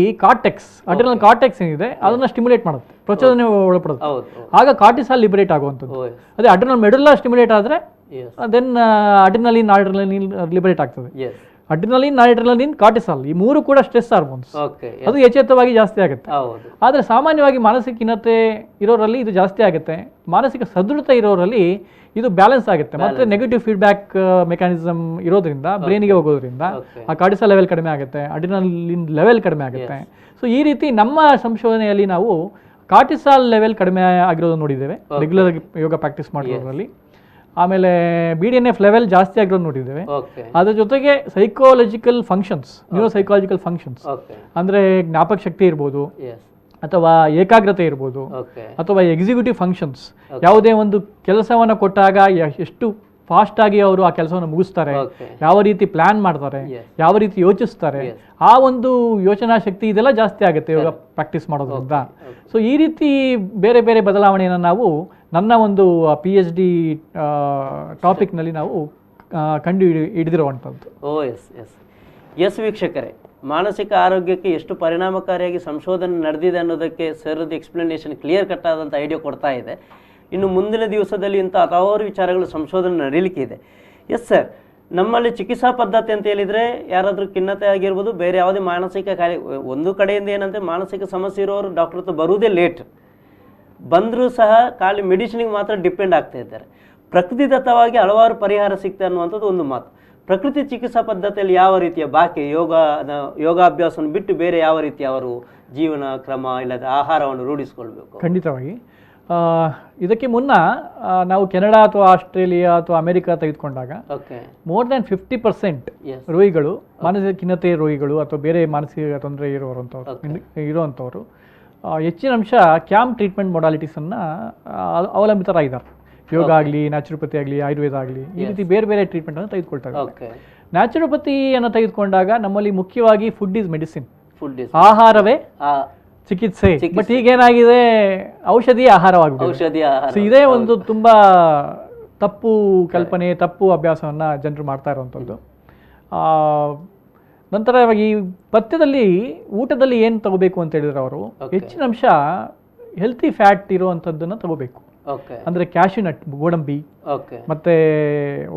ಅಡ್ರಿನಲ್ ಕಾರ್ಟೆಕ್ಸ್ ಏನಿದೆ ಅದನ್ನ ಸ್ಟಿಮ್ಯುಲೇಟ್ ಮಾಡುತ್ತೆ, ಪ್ರಚೋದನೆ ಒಳಪಡುತ್ತೆ. ಹೌದು ಹೌದು. ಆಗ ಕಾರ್ಟಿಸಾಲ್ ಲಿಬರೇಟ್ ಆಗುವಂಥದ್ದು. ಓ ಅದೇ ಅಡ್ರಿನಲ್ ಮೆಡುಲಾ ಸ್ಟಿಮ್ಯುಲೇಟ್ ಆದರೆ ಎಸ್ ದೆನ್ ಅಡ್ರಿನಲಿನ್ ಲಿಬರೇಟ್ ಆಗ್ತದೆ. ಎಸ್ ಅಡ್ರಿನಲಿನ್ ಕಾರ್ಟಿಸಾಲ್ ಈ ಮೂರು ಕೂಡ ಸ್ಟ್ರೆಸ್ ಹಾರ್ಮೋನ್ಸ್, ಓಕೆ ಅದು ಎಚ್ಚೆತ್ತವಾಗಿ ಜಾಸ್ತಿ ಆಗುತ್ತೆ. ಹೌದು ಆದರೆ ಸಾಮಾನ್ಯವಾಗಿ ಮಾನಸಿಕ ಖಿನ್ನತೆ ಇರೋರಲ್ಲಿ ಇದು ಜಾಸ್ತಿ ಆಗುತ್ತೆ, ಮಾನಸಿಕ ಸದೃಢತೆ ಇರೋರಲ್ಲಿ ಇದು ಬ್ಯಾಲೆನ್ಸ್ ಆಗುತ್ತೆ. ಮತ್ತೆ ನೆಗೆಟಿವ್ ಫೀಡ್ಬ್ಯಾಕ್ ಮೆಕ್ಯಾನಿಸಮ್ ಇರೋದ್ರಿಂದ ಬ್ರೈನಿಗೆ ಹೋಗೋದ್ರಿಂದ ಓಕೆ ಆ ಕಾರ್ಟಿಸಾಲ್ ಲೆವೆಲ್ ಕಡಿಮೆ ಆಗುತ್ತೆ, ಅಡ್ರಿನಲಿನ್ ಲೆವೆಲ್ ಕಡಿಮೆ ಆಗುತ್ತೆ. ಸೊ ಈ ರೀತಿ ನಮ್ಮ ಸಂಶೋಧನೆಯಲ್ಲಿ ನಾವು ಕಾರ್ಟಿಸಾಲ್ ಲೆವೆಲ್ ಕಡಿಮೆ ಆಗಿರೋದು ನೋಡಿದ್ದೇವೆ ರೆಗ್ಯುಲರ್ ಆಗಿ ಯೋಗ ಪ್ರಾಕ್ಟೀಸ್ ಮಾಡಿರೋದ್ರಲ್ಲಿ. ಆಮೇಲೆ BDNF ಲೆವೆಲ್ ಜಾಸ್ತಿ ಆಗಿರೋದು ನೋಡಿದ್ದೇವೆ. ಓಕೆ ಅದ್ರ ಜೊತೆಗೆ ಸೈಕಾಲಜಿಕಲ್ ಫಂಕ್ಷನ್ಸ್, ನ್ಯೂರೋಸೈಕಾಲಜಿಕಲ್ ಫಂಕ್ಷನ್ಸ್ ಓಕೆ ಅಂದರೆ ಜ್ಞಾಪಕ ಶಕ್ತಿ ಇರ್ಬೋದು, ಎಸ್ ಅಥವಾ ಏಕಾಗ್ರತೆ ಇರ್ಬೋದು, ಓಕೆ ಅಥವಾ ಎಕ್ಸಿಕ್ಯೂಟಿವ್ ಫಂಕ್ಷನ್ಸ್. ಯಾವುದೇ ಒಂದು ಕೆಲಸವನ್ನು ಕೊಟ್ಟಾಗ ಎಷ್ಟು ಫಾಸ್ಟಾಗಿ ಅವರು ಆ ಕೆಲಸವನ್ನು ಮುಗಿಸ್ತಾರೆ, ಓಕೆ ಯಾವ ರೀತಿ ಪ್ಲಾನ್ ಮಾಡ್ತಾರೆ, Yes. ಯಾವ ರೀತಿ ಯೋಚಿಸ್ತಾರೆ, Yes. ಆ ಒಂದು ಯೋಚನಾ ಶಕ್ತಿ ಇದೆಲ್ಲ ಜಾಸ್ತಿ ಆಗುತ್ತೆ ಯೋಗ ಪ್ರಾಕ್ಟೀಸ್ ಮಾಡೋದ್ರಿಂದ. ಸೊ ಈ ರೀತಿ ಬೇರೆ ಬೇರೆ ಬದಲಾವಣೆಯನ್ನು ನಾವು ನನ್ನ ಒಂದು PhD ಟಾಪಿಕ್ನಲ್ಲಿ ನಾವು ಕಂಡು ಹಿಡಿದಿರುವಂಥದ್ದು. ಓ ಎಸ್ ಎಸ್ ಎಸ್ ವೀಕ್ಷಕರೇ, ಮಾನಸಿಕ ಆರೋಗ್ಯಕ್ಕೆ ಎಷ್ಟು ಪರಿಣಾಮಕಾರಿಯಾಗಿ ಸಂಶೋಧನೆ ನಡೆದಿದೆ ಅನ್ನೋದಕ್ಕೆ ಸರ್ದು ಎಕ್ಸ್ಪ್ಲನೇಷನ್ ಕ್ಲಿಯರ್ ಕಟ್ ಆದಂಥ ಐಡಿಯಾ ಕೊಡ್ತಾ ಇದೆ. ಇನ್ನು ಮುಂದಿನ ದಿವಸದಲ್ಲಿ ಇಂಥ ಹಲವಾರು ವಿಚಾರಗಳು ಸಂಶೋಧನೆ ನಡೀಲಿಕ್ಕೆ ಇದೆ. ಎಸ್ ಸರ್, ನಮ್ಮಲ್ಲಿ ಚಿಕಿತ್ಸಾ ಪದ್ಧತಿ ಅಂತ ಹೇಳಿದರೆ ಯಾರಾದರೂ ಖಿನ್ನತೆ ಆಗಿರ್ಬೋದು, ಬೇರೆ ಯಾವುದೇ ಮಾನಸಿಕ ಕಾಯಿಲೆ, ಒಂದು ಕಡೆಯಿಂದ ಏನಂದರೆ ಮಾನಸಿಕ ಸಮಸ್ಯೆ ಇರೋರು ಡಾಕ್ಟರ್ ಹತ್ರ ಬರುವುದೇ ಲೇಟ್, ಬಂದರೂ ಸಹ ಖಾಲಿ ಮೆಡಿಸಿನಿಗೆ ಮಾತ್ರ ಡಿಪೆಂಡ್ ಆಗ್ತಾ ಇದ್ದಾರೆ. ಪ್ರಕೃತಿದತ್ತವಾಗಿ ಹಲವಾರು ಪರಿಹಾರ ಸಿಗ್ತದೆ ಅನ್ನುವಂಥದ್ದು ಒಂದು ಮಾತು. ಪ್ರಕೃತಿ ಚಿಕಿತ್ಸಾ ಪದ್ಧತಿಯಲ್ಲಿ ಯಾವ ರೀತಿಯ ಬಾಕಿ ಯೋಗಾಭ್ಯಾಸವನ್ನು ಬಿಟ್ಟು ಬೇರೆ ಯಾವ ರೀತಿ ಅವರು ಜೀವನ ಕ್ರಮ ಇಲ್ಲದ ಆಹಾರವನ್ನು ರೂಢಿಸಿಕೊಳ್ಬೇಕು? ಖಂಡಿತವಾಗಿ. ಇದಕ್ಕೆ ಮುನ್ನ ನಾವು ಕೆನಡಾ ಅಥವಾ ಆಸ್ಟ್ರೇಲಿಯಾ ಅಥವಾ ಅಮೆರಿಕ ತೆಗೆದುಕೊಂಡಾಗ ಓಕೆ ಮೋರ್ ದ್ಯಾನ್ 50% ಎಸ್ ರೋಗಿಗಳು, ಮಾನಸಿಕ ಖಿನ್ನತೆ ರೋಗಿಗಳು ಅಥವಾ ಬೇರೆ ಮಾನಸಿಕ ತೊಂದರೆ Okay. ಇರುವಂಥವ್ರು ಹೆಚ್ಚಿನ ಅಂಶ ಕ್ಯಾಂಪ್ ಟ್ರೀಟ್ಮೆಂಟ್ ಮೊಡಾಲಿಟೀಸನ್ನು ಅವಲಂಬಿತರಾಗಿದ್ದಾರೆ. ಯೋಗ ಆಗಲಿ, ನ್ಯಾಚುರೋಪತಿ ಆಗಲಿ, ಆಯುರ್ವೇದ ಆಗಲಿ, ಈ ರೀತಿ ಬೇರೆ ಬೇರೆ ಟ್ರೀಟ್ಮೆಂಟನ್ನು ತೆಗೆದುಕೊಳ್ತಾರೆ. ಓಕೆ ನ್ಯಾಚುರೋಪತಿಯನ್ನು ತೆಗೆದುಕೊಂಡಾಗ ನಮ್ಮಲ್ಲಿ ಮುಖ್ಯವಾಗಿ food is medicine, food is ಆಹಾರವೇ ಚಿಕಿತ್ಸೆ. ಬಟ್ ಈಗೇನಾಗಿದೆ, ಔಷಧಿ ಆಹಾರವಾಗಿದೆ. ಔಷಧಿ ಆಹಾರ. ಸೊ ಇದೇ ಒಂದು ತುಂಬಾ ತಪ್ಪು ಕಲ್ಪನೆ, ತಪ್ಪು ಅಭ್ಯಾಸವನ್ನು ಜನರು ಮಾಡ್ತಾ ಇರುವಂಥದ್ದು. ನಂತರ ಈ ಪಥ್ಯದಲ್ಲಿ ಊಟದಲ್ಲಿ ಏನು ತಗೋಬೇಕು ಅಂತ ಹೇಳಿದ್ರೆ ಅವರು ಹೆಚ್ಚಿನ ಅಂಶ ಹೆಲ್ತಿ ಫ್ಯಾಟ್ ಇರುವಂಥದ್ದನ್ನು ತಗೋಬೇಕು. ಓಕೆ ಅಂದರೆ ಕ್ಯಾಶ್ಯೂನಟ್, ಗೋಡಂಬಿ, ಓಕೆ ಮತ್ತು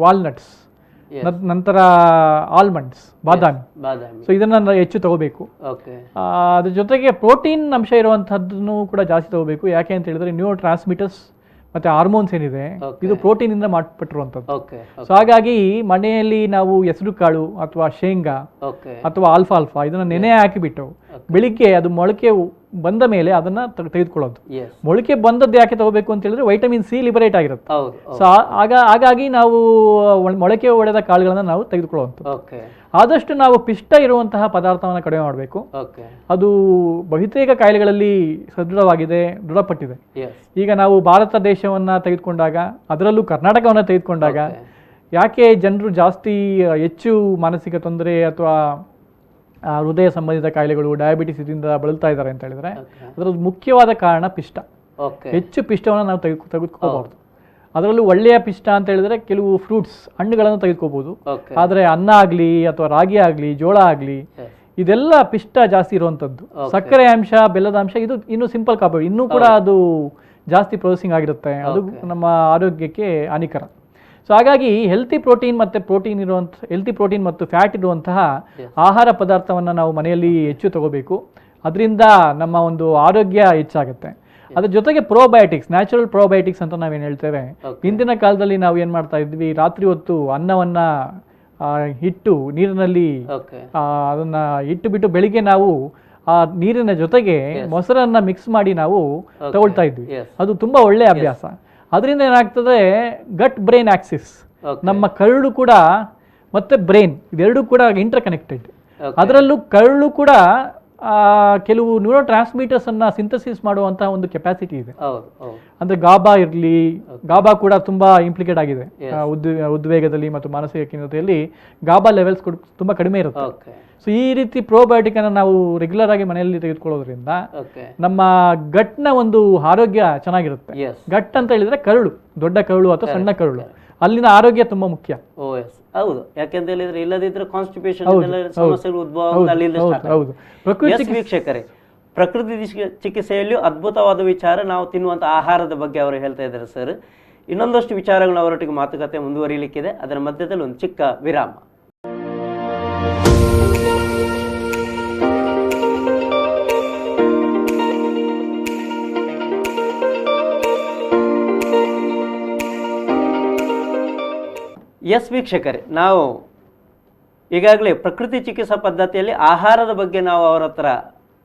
ವಾಲ್ನಟ್ಸ್, ನಂತರ ಆಲ್ಮಂಡ್ಸ್, ಬಾದಾಮಿ. ಬಾದಾಮಿ. ಸೊ ಇದನ್ನು ಹೆಚ್ಚು ತಗೋಬೇಕು. ಓಕೆ ಅದ್ರ ಜೊತೆಗೆ ಪ್ರೋಟೀನ್ ಅಂಶ ಇರುವಂಥದ್ದನ್ನು ಕೂಡ ಜಾಸ್ತಿ ತಗೋಬೇಕು. ಯಾಕೆ ಅಂತ ಹೇಳಿದ್ರೆ ನ್ಯೂರೋ ಟ್ರಾನ್ಸ್ಮಿಟರ್ಸ್ ಮತ್ತು ಹಾರ್ಮೋನ್ಸ್ ಏನಿದೆ ಇದು ಪ್ರೋಟೀನಿಂದ ಮಾಡಲ್ಪಟ್ಟಿರುವಂಥದ್ದು. ಓಕೆ ಸೊ ಹಾಗಾಗಿ ಮನೆಯಲ್ಲಿ ನಾವು ಹೆಸರು ಕಾಳು ಅಥವಾ ಶೇಂಗಾ ಓಕೆ ಅಥವಾ ಆಲ್ಫಾ ಇದನ್ನು ನೆನೆ ಹಾಕಿಬಿಟ್ಟು ಬೆಳಿಗ್ಗೆ ಅದು ಮೊಳಕೆ ಬಂದ ಮೇಲೆ ಅದನ್ನು ತೆಗೆದುಕೊಳ್ಳೋದು. ಎಸ್ ಮೊಳಕೆ ಬಂದದ್ದು ಯಾಕೆ ತಗೋಬೇಕು ಅಂತ ಹೇಳಿದ್ರೆ ವೈಟಮಿನ್ ಸಿ ಲಿಬರೇಟ್ ಆಗಿರುತ್ತೆ. ಹೌದು. ಸೊ ಹಾಗಾಗಿ ನಾವು ಮೊಳಕೆ ಒಡೆದ ಕಾಳುಗಳನ್ನು ನಾವು ತೆಗೆದುಕೊಳ್ಳುವಂಥದ್ದು. ಓಕೆ ಆದಷ್ಟು ನಾವು ಪಿಷ್ಟ ಇರುವಂತಹ ಪದಾರ್ಥವನ್ನು ಕಡಿಮೆ ಮಾಡಬೇಕು. ಓಕೆ ಅದು ಬಹುತೇಕ ಕಾಯಿಲೆಗಳಲ್ಲಿ ಸದೃಢವಾಗಿದೆ, ದೃಢಪಟ್ಟಿದೆ. ಎಸ್ ಈಗ ನಾವು ಭಾರತ ದೇಶವನ್ನು ತೆಗೆದುಕೊಂಡಾಗ, ಅದರಲ್ಲೂ ಕರ್ನಾಟಕವನ್ನು ತೆಗೆದುಕೊಂಡಾಗ ಯಾಕೆ ಜನರು ಜಾಸ್ತಿ ಹೆಚ್ಚು ಮಾನಸಿಕ ತೊಂದರೆ ಅಥವಾ ಹೃದಯ ಸಂಬಂಧಿತ ಕಾಯಿಲೆಗಳು, ಡಯಾಬಿಟಿಸ್ ಇದರಿಂದ ಬಳಲ್ತಾ ಇದ್ದಾರೆ ಅಂತ ಹೇಳಿದ್ರೆ ಅದರ ಮುಖ್ಯವಾದ ಕಾರಣ ಪಿಷ್ಟ. ಓಕೆ ಹೆಚ್ಚು ಪಿಷ್ಟವನ್ನು ನಾವು ತೆಗೆದುಕೋಬಾರ್ದು. ಅದರಲ್ಲೂ ಒಳ್ಳೆಯ ಪಿಷ್ಟ ಅಂತ ಹೇಳಿದ್ರೆ ಕೆಲವು ಫ್ರೂಟ್ಸ್, ಹಣ್ಣುಗಳನ್ನು ತೆಗೆದುಕೋಬಹುದು. ಓಕೆ ಆದರೆ ಅನ್ನ ಆಗಲಿ ಅಥವಾ ರಾಗಿ ಆಗಲಿ, ಜೋಳ ಆಗಲಿ, ಇದೆಲ್ಲ ಪಿಷ್ಟ ಜಾಸ್ತಿ ಇರುವಂಥದ್ದು. ಸಕ್ಕರೆ ಅಂಶ, ಬೆಲ್ಲದ ಅಂಶ ಇದು ಇನ್ನೂ ಸಿಂಪಲ್ ಕಾರ್ಬೋಹೈಡ್ರೇಟ್, ಇನ್ನೂ ಕೂಡ ಅದು ಜಾಸ್ತಿ ಪ್ರೊಸೆಸಿಂಗ್ ಆಗಿರುತ್ತೆ, ಅದು ನಮ್ಮ ಆರೋಗ್ಯಕ್ಕೆ ಹಾನಿಕರ. ಸೊ ಹಾಗಾಗಿ ಹೆಲ್ತಿ ಪ್ರೋಟೀನ್ ಮತ್ತು ಫ್ಯಾಟ್ ಇರುವಂತಹ ಆಹಾರ ಪದಾರ್ಥವನ್ನು ನಾವು ಮನೆಯಲ್ಲಿ ಹೆಚ್ಚು ತಗೋಬೇಕು. ಅದರಿಂದ ನಮ್ಮ ಒಂದು ಆರೋಗ್ಯ ಹೆಚ್ಚಾಗುತ್ತೆ. ಅದ್ರ ಜೊತೆಗೆ ಪ್ರೋಬಯೋಟಿಕ್ಸ್, ನ್ಯಾಚುರಲ್ ಪ್ರೋಬಯೋಟಿಕ್ಸ್ ಅಂತ ನಾವೇನು ಹೇಳ್ತೇವೆ. ಹಿಂದಿನ ಕಾಲದಲ್ಲಿ ನಾವು ಏನು ಮಾಡ್ತಾ ಇದ್ವಿ, ರಾತ್ರಿ ಹೊತ್ತು ಅನ್ನವನ್ನು ಇಟ್ಟು ನೀರಿನಲ್ಲಿ ಅದನ್ನು ಇಟ್ಟು ಬೆಳಿಗ್ಗೆ ನಾವು ಆ ನೀರಿನ ಜೊತೆಗೆ ಮೊಸರನ್ನ ಮಿಕ್ಸ್ ಮಾಡಿ ನಾವು ತಗೊಳ್ತಾ ಇದ್ವಿ. ಅದು ತುಂಬ ಒಳ್ಳೆಯ ಅಭ್ಯಾಸ. ಅದರಿಂದ ಏನಾಗ್ತದೆ, ಗಟ್ ಬ್ರೈನ್ ಆಕ್ಸಿಸ್, ನಮ್ಮ ಕರುಳು ಕೂಡ ಮತ್ತು ಬ್ರೈನ್ ಇದೆರಡೂ ಕೂಡ ಇಂಟರ್ ಕನೆಕ್ಟೆಡ್. ಅದರಲ್ಲೂ ಕರುಳು ಕೂಡ ಕೆಲವು ನ್ಯೂರೋ ಟ್ರಾನ್ಸ್ಮಿಟರ್ಸನ್ನು ಸಿಂಥಸಿಸ್ ಮಾಡುವಂತಹ ಒಂದು ಕೆಪಾಸಿಟಿ ಇದೆ. ಹೌದು ಹೌದು. ಅಂದರೆ ಗಾಬಾ ಇರಲಿ, ಗಾಬಾ ಕೂಡ ತುಂಬ ಇಂಪ್ಲಿಕೇಟ್ ಆಗಿದೆ ಉದ್ವೇಗದಲ್ಲಿ ಮತ್ತು ಮಾನಸಿಕ ಖಿನ್ನತೆಯಲ್ಲಿ. ಗಾಬಾ ಲೆವೆಲ್ಸ್ ತುಂಬ ಕಡಿಮೆ ಇರುತ್ತೆ. ಸೊ ಈ ರೀತಿ ಪ್ರೋಬಯೋಟಿಕನ್ನು ನಾವು ರೆಗ್ಯುಲರ್ ಆಗಿ ಮನೆಯಲ್ಲಿ ತೆಗೆದುಕೊಳ್ಳೋದ್ರಿಂದ ನಮ್ಮ ಗಟ್ನ ಒಂದು ಆರೋಗ್ಯ ಚೆನ್ನಾಗಿರುತ್ತೆ. ಗಟ್ ಅಂತ ಹೇಳಿದ್ರೆ ಕರುಳು, ದೊಡ್ಡ ಕರುಳು ಅಥವಾ ಸಣ್ಣ ಕರುಳು, ಅಲ್ಲಿನ ಆರೋಗ್ಯ ತುಂಬಾ ಮುಖ್ಯ. ಹೌದು, ಯಾಕೆಂತ ಹೇಳಿದ್ರೆ ಇಲ್ಲದಿದ್ರೆ ಕಾನ್ಸ್ಟಿಪೇಷನ್ ಸಮಸ್ಯೆಗಳು ಉದ್ಭವ ಅಲ್ಲಿಂದ ಸ್ಟಾರ್ಟ್. ಹೌದು. ವೀಕ್ಷಕರೇ, ಪ್ರಕೃತಿ ಚಿಕಿತ್ಸೆಯಲ್ಲಿಯೂ ಅದ್ಭುತವಾದ ವಿಚಾರ ನಾವು ತಿನ್ನುವಂಥ ಆಹಾರದ ಬಗ್ಗೆ ಅವರು ಹೇಳ್ತಾ ಇದ್ದಾರೆ ಸರ್. ಇನ್ನೊಂದಷ್ಟು ವಿಚಾರಗಳನ್ನ ಅವರೊಟ್ಟಿಗೆ ಮಾತುಕತೆ ಮುಂದುವರಿಯಲಿಕ್ಕಿದೆ. ಅದರ ಮಧ್ಯದಲ್ಲಿ ಒಂದು ಚಿಕ್ಕ ವಿರಾಮ. ಎಸ್ ವೀಕ್ಷಕರೇ, ನಾವು ಈಗಾಗಲೇ ಪ್ರಕೃತಿ ಚಿಕಿತ್ಸಾ ಪದ್ಧತಿಯಲ್ಲಿ ಆಹಾರದ ಬಗ್ಗೆ ನಾವು ಅವರ ಹತ್ರ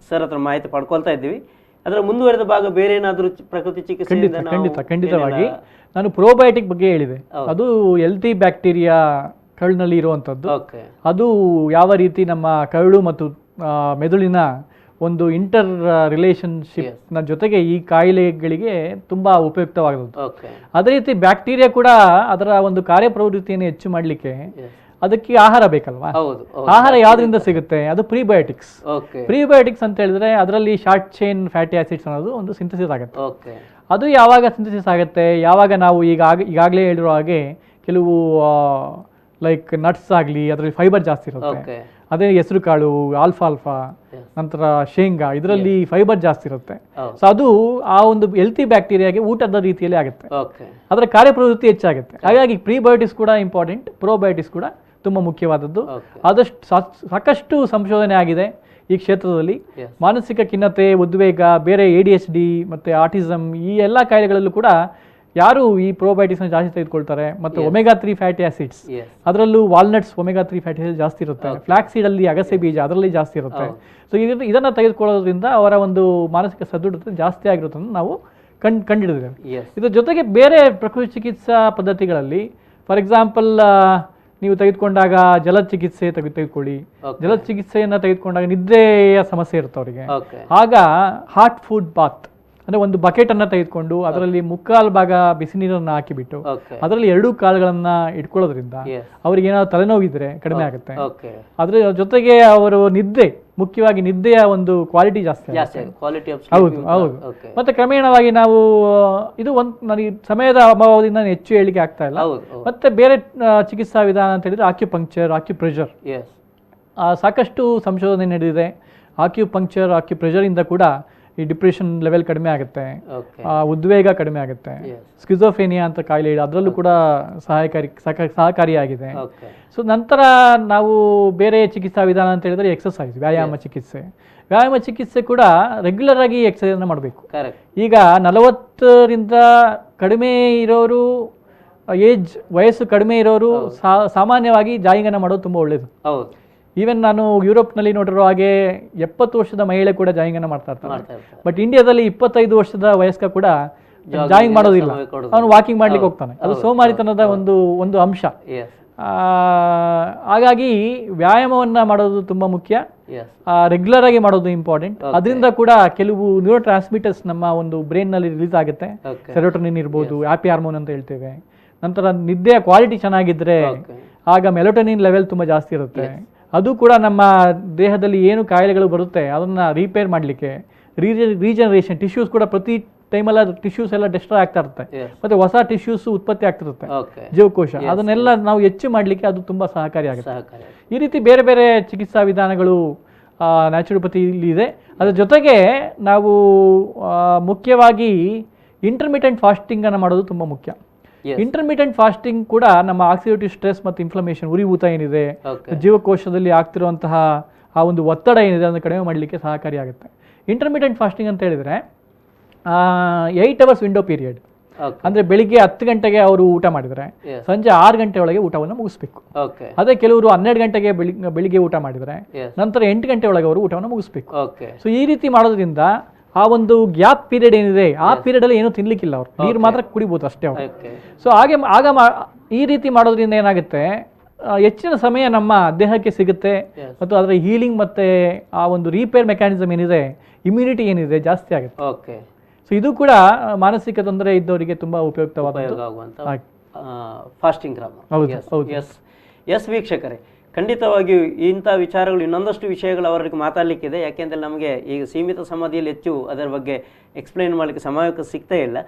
ಸರ್ ಹತ್ರ ಮಾಹಿತಿ ಪಡ್ಕೊಳ್ತಾ ಇದ್ದೀವಿ. ಅದರ ಮುಂದುವರೆದ ಭಾಗ ಬೇರೆ ಏನಾದರೂ ಪ್ರಕೃತಿ ಚಿಕಿತ್ಸೆ? ಖಂಡಿತವಾಗಿ ನಾನು ಪ್ರೋಬಯೋಟಿಕ್ ಬಗ್ಗೆ ಹೇಳಿದೆ. ಅದು ಹೆಲ್ತಿ ಬ್ಯಾಕ್ಟೀರಿಯಾ ಕರುಳಿನಲ್ಲಿ ಇರುವಂಥದ್ದು. ಅದು ಯಾವ ರೀತಿ ನಮ್ಮ ಕರುಳು ಮತ್ತು ಮೆದುಳಿನ ಒಂದು ಇಂಟರ್ ರಿಲೇಷನ್ಶಿಪ್ ನ ಜೊತೆಗೆ ಈ ಕಾಯಿಲೆಗಳಿಗೆ ತುಂಬಾ ಉಪಯುಕ್ತವಾಗುತ್ತೆ. ಅದೇ ರೀತಿ ಬ್ಯಾಕ್ಟೀರಿಯಾ ಕೂಡ ಅದರ ಒಂದು ಕಾರ್ಯಪ್ರವೃತ್ತಿಯನ್ನು ಹೆಚ್ಚು ಮಾಡಲಿಕ್ಕೆ ಅದಕ್ಕೆ ಆಹಾರ ಬೇಕಲ್ವಾ? ಆಹಾರ ಯಾವ್ದ್ರಿಂದ ಸಿಗುತ್ತೆ? ಅದು ಪ್ರಿಬಯೋಟಿಕ್ಸ್. ಪ್ರಿಬಯೋಟಿಕ್ಸ್ ಅಂತ ಹೇಳಿದ್ರೆ ಅದರಲ್ಲಿ ಶಾರ್ಟ್ ಚೈನ್ ಫ್ಯಾಟಿ ಆಸಿಡ್ಸ್ ಅನ್ನೋದು ಒಂದು ಸಿಂಥಸಿಸ್ ಆಗುತ್ತೆ. ಅದು ಯಾವಾಗ ಸಿಂಥಸಿಸ್ ಆಗುತ್ತೆ? ಯಾವಾಗ ನಾವು ಈಗಾಗಲೇ ಹೇಳಿರೋ ಹಾಗೆ ಕೆಲವು ಲೈಕ್ ನಟ್ಸ್ ಆಗಲಿ ಅದರಲ್ಲಿ ಫೈಬರ್ ಜಾಸ್ತಿ ಇರುತ್ತೆ. ಅದೇ ಹೆಸರು ಕಾಳು, ಆಲ್ಫಾಲ್ಫಾ, ನಂತರ ಶೇಂಗಾ, ಇದರಲ್ಲಿ ಫೈಬರ್ ಜಾಸ್ತಿ ಇರುತ್ತೆ. ಸೊ ಅದು ಆ ಒಂದು ಹೆಲ್ತಿ ಬ್ಯಾಕ್ಟೀರಿಯಾಗೆ ಊಟದ ರೀತಿಯಲ್ಲಿ ಆಗುತ್ತೆ, ಅದರ ಕಾರ್ಯಪ್ರವೃತ್ತಿ ಹೆಚ್ಚಾಗುತ್ತೆ. ಹಾಗಾಗಿ ಪ್ರಿಬಯೋಟಿಕ್ಸ್ ಕೂಡ ಇಂಪಾರ್ಟೆಂಟ್, ಪ್ರೋಬಯೋಟಿಕ್ಸ್ ಕೂಡ ತುಂಬಾ ಮುಖ್ಯವಾದದ್ದು. ಆದಷ್ಟು ಸಾಕಷ್ಟು ಸಂಶೋಧನೆ ಆಗಿದೆ ಈ ಕ್ಷೇತ್ರದಲ್ಲಿ. ಮಾನಸಿಕ ಖಿನ್ನತೆ, ಉದ್ವೇಗ, ಬೇರೆ ADHD ಮತ್ತೆ ಆಟಿಸಮ್, ಈ ಎಲ್ಲ ಕಾಯಿಲೆಗಳಲ್ಲೂ ಕೂಡ ಯಾರು ಈ ಪ್ರೋಬಯೋಟಿಕ್ಸ್ನ ಜಾಸ್ತಿ ತೆಗೆದುಕೊಳ್ತಾರೆ. ಮತ್ತು ಒಮೆಗಾ 3 ಫ್ಯಾಟಿ ಆಸಿಡ್ಸ್, ಅದರಲ್ಲೂ ವಾಲ್ನಟ್ಸ್ ಒಮೆಗಾ 3 ಫ್ಯಾಟಿ ಆಸಿಡ್ ಜಾಸ್ತಿ ಇರುತ್ತೆ. ಫ್ಲಾಕ್ಸ್ ಸೀಡಲ್ಲಿ ಅಗಸೆ ಬೀಜ ಅದರಲ್ಲಿ ಜಾಸ್ತಿ ಇರುತ್ತೆ. ಸೊ ಇದನ್ನು ತೆಗೆದುಕೊಳ್ಳೋದ್ರಿಂದ ಅವರ ಒಂದು ಮಾನಸಿಕ ಸದೃಢತೆ ಜಾಸ್ತಿ ಆಗಿರುತ್ತೆ ಅಂತ ನಾವು ಕಂಡಿಡಿದ್ದೇವೆ. ಇದ್ರ ಜೊತೆಗೆ ಬೇರೆ ಪ್ರಕೃತಿ ಚಿಕಿತ್ಸಾ ಪದ್ಧತಿಗಳಲ್ಲಿ ಫಾರ್ ಎಕ್ಸಾಂಪಲ್ ನೀವು ತೆಗೆದುಕೊಂಡಾಗ ಜಲದ ಚಿಕಿತ್ಸೆ ತೆಗೆದುಕೊಳ್ಳಿ. ಜಲದ ಚಿಕಿತ್ಸೆಯನ್ನು ತೆಗೆದುಕೊಂಡಾಗ ನಿದ್ರೆಯ ಸಮಸ್ಯೆ ಇರುತ್ತೆ ಅವರಿಗೆ. ಆಗ ಹಾಟ್ ಫುಡ್ ಬಾತ್ ಅಂದ್ರೆ ಒಂದು ಬಕೆಟ್ ಅನ್ನ ತೆಗೆದುಕೊಂಡು ಅದರಲ್ಲಿ ಮುಕ್ಕಾಲು ಭಾಗ ಬಿಸಿ ನೀರನ್ನು ಹಾಕಿಬಿಟ್ಟು ಅದರಲ್ಲಿ 2 ಕಾಳುಗಳನ್ನ ಇಟ್ಕೊಳ್ಳೋದ್ರಿಂದ ಅವ್ರಿಗೆ ಏನಾದ್ರು ತಲೆನೋವಿದ್ರೆ ಕಡಿಮೆ ಆಗುತ್ತೆ. ಅದ್ರ ಜೊತೆಗೆ ಅವರು ನಿದ್ದೆ, ಮುಖ್ಯವಾಗಿ ನಿದ್ದೆಯ ಒಂದು ಕ್ವಾಲಿಟಿ ಜಾಸ್ತಿ. ಹೌದು ಹೌದು. ಮತ್ತೆ ಕ್ರಮೇಣವಾಗಿ ನಾವು ಇದು ನನಗೆ ಸಮಯದ ಅಭಾವದಿಂದ ನಾನು ಹೆಚ್ಚು ಹೇಳಿಕೆ ಆಗ್ತಾ ಇಲ್ಲ. ಮತ್ತೆ ಬೇರೆ ಚಿಕಿತ್ಸಾ ವಿಧಾನ ಅಂತ ಹೇಳಿದ್ರೆ ಆಕ್ಯುಪಂಕ್ಚರ್, ಆಕ್ಯುಪ್ರೆಷರ್, ಸಾಕಷ್ಟು ಸಂಶೋಧನೆ ನಡೆದಿದೆ. ಆಕ್ಯುಪ್ರೆಷರ್ ಇಂದ ಕೂಡ ಈ ಡಿಪ್ರೆಷನ್ ಲೆವೆಲ್ ಕಡಿಮೆ ಆಗುತ್ತೆ, ಉದ್ವೇಗ ಕಡಿಮೆ ಆಗುತ್ತೆ. ಸ್ಕಿಜೋಫ್ರೇನಿಯಾ ಅಂತ ಕಾಯಿಲೆ ಇದೆ, ಅದರಲ್ಲೂ ಕೂಡ ಸಹಕಾರಿಯಾಗಿದೆ. ಸೊ ನಂತರ ನಾವು ಬೇರೆ ಚಿಕಿತ್ಸಾ ವಿಧಾನ ಅಂತ ಹೇಳಿದ್ರೆ ಎಕ್ಸಸೈಸ್, ವ್ಯಾಯಾಮ ಚಿಕಿತ್ಸೆ ಕೂಡ ರೆಗ್ಯುಲರ್ ಆಗಿ ಎಕ್ಸಸೈಸ್ ಅನ್ನು ಮಾಡಬೇಕು. ಈಗ 40ರಿಂದ ಕಡಿಮೆ ಇರೋರು, ವಯಸ್ಸು ಕಡಿಮೆ ಇರೋರು ಸಾಮಾನ್ಯವಾಗಿ ಜಾಯಿಂಗ್ ಅನ್ನು ಮಾಡೋದು ತುಂಬಾ ಒಳ್ಳೇದು. ಈವನ್ ನಾನು ಯುರೋಪ್ನಲ್ಲಿ ನೋಡಿರೋ ಹಾಗೆ 70 ವರ್ಷದ ಮಹಿಳೆ ಕೂಡ ಜಾಯಿಂಗ್ ಅನ್ನು ಮಾಡ್ತಾ ಇರ್ತಾರೆ. ಬಟ್ ಇಂಡಿಯಾದಲ್ಲಿ 25 ವರ್ಷದ ವಯಸ್ಕ ಕೂಡ ಜಾಯಿಂಗ್ ಮಾಡೋದಿಲ್ಲ, ಅವನು ವಾಕಿಂಗ್ ಮಾಡ್ಲಿಕ್ಕೆ ಹೋಗ್ತಾನೆ. ಅದು ಸೋಮಾರಿತನದ ಒಂದು ಅಂಶ. ಹಾಗಾಗಿ ವ್ಯಾಯಾಮವನ್ನ ಮಾಡೋದು ತುಂಬಾ ಮುಖ್ಯ, ರೆಗ್ಯುಲರ್ ಆಗಿ ಮಾಡೋದು ಇಂಪಾರ್ಟೆಂಟ್. ಅದರಿಂದ ಕೂಡ ಕೆಲವು ನ್ಯೂರೋ ಟ್ರಾನ್ಸ್ಮಿಟರ್ಸ್ ನಮ್ಮ ಒಂದು ಬ್ರೈನ್ ನಲ್ಲಿ ರಿಲೀಸ್ ಆಗುತ್ತೆ. ಸೆರೋಟೋನಿನ್ ಇರ್ಬೋದು, ಹ್ಯಾಪಿ ಹಾರ್ಮೋನ್ ಅಂತ ಹೇಳ್ತೇವೆ. ನಂತರ ನಿದ್ದೆಯ ಕ್ವಾಲಿಟಿ ಚೆನ್ನಾಗಿದ್ರೆ ಆಗ ಮೆಲೋಟೋನಿನ್ ಲೆವೆಲ್ ತುಂಬಾ ಜಾಸ್ತಿ ಇರುತ್ತೆ. ಅದು ಕೂಡ ನಮ್ಮ ದೇಹದಲ್ಲಿ ಏನು ಕಾಯಿಲೆಗಳು ಬರುತ್ತೆ ಅದನ್ನ ರಿಪೇರ್ ಮಾಡಲಿಕ್ಕೆ, ರೀಜನರೇಷನ್, ಟಿಶ್ಯೂಸ್ ಕೂಡ ಪ್ರತಿ ಟೈಮಲ್ಲ ಟಿಶ್ಯೂಸ್ ಎಲ್ಲ ಡೆಸ್ಟ್ರಾಯ್ ಆಗ್ತಾ ಇರುತ್ತೆ, ಮತ್ತೆ ಹೊಸ ಟಿಶ್ಯೂಸ್ ಉತ್ಪತ್ತಿ ಆಗ್ತಿರುತ್ತೆ, ಜೀವಕೋಶ, ಅದನ್ನೆಲ್ಲ ನಾವು ಹೆಚ್ಚು ಮಾಡಲಿಕ್ಕೆ ಅದು ತುಂಬಾ ಸಹಕಾರಿಯಾಗುತ್ತೆ. ಈ ರೀತಿ ಬೇರೆ ಬೇರೆ ಚಿಕಿತ್ಸಾ ವಿಧಾನಗಳು ನ್ಯಾಚುರೋಪತಿಲಿ ಇದೆ. ಅದರ ಜೊತೆಗೆ ನಾವು ಮುಖ್ಯವಾಗಿ ಇಂಟರ್ಮಿಟೆಂಟ್ ಫಾಸ್ಟಿಂಗ್ ಅನ್ನು ಮಾಡೋದು ತುಂಬಾ ಮುಖ್ಯ. ಇಂಟರ್ಮಿಟೆಂಟ್ ಫಾಸ್ಟಿಂಗ್ ಕೂಡ ನಮ್ಮ ಆಕ್ಸಿಡೇಟಿವ್ ಸ್ಟ್ರೆಸ್ ಮತ್ತು ಇನ್ಫ್ಲಮೇಷನ್, ಉರಿಯೂತ ಏನಿದೆ, ಜೀವಕೋಶದಲ್ಲಿ ಆಗ್ತಿರುವಂತಹ ಆ ಒಂದು ಒತ್ತಡ ಏನಿದೆ ಅದನ್ನು ಕಡಿಮೆ ಮಾಡಲಿಕ್ಕೆ ಸಹಕಾರಿಯಾಗುತ್ತೆ. ಇಂಟರ್ಮಿಟೆಂಟ್ ಫಾಸ್ಟಿಂಗ್ ಅಂತ ಹೇಳಿದ್ರೆ 8 ಅವರ್ಸ್ ವಿಂಡೋ ಪೀರಿಯಡ್. ಅಂದ್ರೆ ಬೆಳಿಗ್ಗೆ 10 ಗಂಟೆಗೆ ಅವರು ಊಟ ಮಾಡಿದ್ರೆ ಸಂಜೆ 6 ಗಂಟೆ ಒಳಗೆ ಊಟವನ್ನು ಮುಗಿಸ್ಬೇಕು. ಅದೇ ಕೆಲವರು 12 ಗಂಟೆಗೆ ಬೆಳಿಗ್ಗೆ ಊಟ ಮಾಡಿದ್ರೆ ನಂತರ 8 ಗಂಟೆ ಒಳಗೆ ಅವರು ಊಟವನ್ನು ಮುಗಿಸ್ಬೇಕು. ಸೊ ಈ ರೀತಿ ಮಾಡೋದ್ರಿಂದ ಆ ಒಂದು ಗ್ಯಾಪ್ ಪೀರಿಯಡ್ ಏನಿದೆ ಆ ಪೀರಿಯಡ್ ಅಲ್ಲಿ ಏನೂ ತಿನ್ಲಿಕ್ಕಿಲ್ಲ, ಅವ್ರು ನೀರು ಮಾತ್ರ ಕುಡಿಬಹುದು ಅಷ್ಟೇ ಅವರು. ಸೊ ಈ ರೀತಿ ಮಾಡೋದ್ರಿಂದ ಏನಾಗುತ್ತೆ, ಹೆಚ್ಚಿನ ಸಮಯ ನಮ್ಮ ದೇಹಕ್ಕೆ ಸಿಗುತ್ತೆ ಮತ್ತು ಅದರ ಹೀಲಿಂಗ್ ಮತ್ತು ಆ ಒಂದು ರೀಪೇರ್ ಮೆಕ್ಯಾನಿಸಮ್ ಏನಿದೆ, ಇಮ್ಯುನಿಟಿ ಏನಿದೆ ಜಾಸ್ತಿ ಆಗುತ್ತೆ. ಓಕೆ. ಸೊ ಇದು ಕೂಡ ಮಾನಸಿಕ ತೊಂದರೆ ಇದ್ದವರಿಗೆ ತುಂಬ ಉಪಯುಕ್ತವಾದ ಫಾಸ್ಟಿಂಗ್ ಕ್ರಮ. ಹೌದು. ಎಸ್ ವೀಕ್ಷಕರೇ, ಖಂಡಿತವಾಗಿಯೂ ಇಂಥ ವಿಚಾರಗಳು ಇನ್ನೊಂದಷ್ಟು ವಿಷಯಗಳು ಅವರಿಗೆ ಮಾತಾಡಲಿಕ್ಕಿದೆ. ಯಾಕೆಂದರೆ ನಮಗೆ ಈಗ ಸೀಮಿತ ಸಮಯದಲ್ಲಿ ಹೆಚ್ಚು ಅದರ ಬಗ್ಗೆ ಎಕ್ಸ್ಪ್ಲೈನ್ ಮಾಡಲಿಕ್ಕೆ ಸಮಯಕ್ಕೆ ಸಿಗ್ತಾ ಇಲ್ಲ.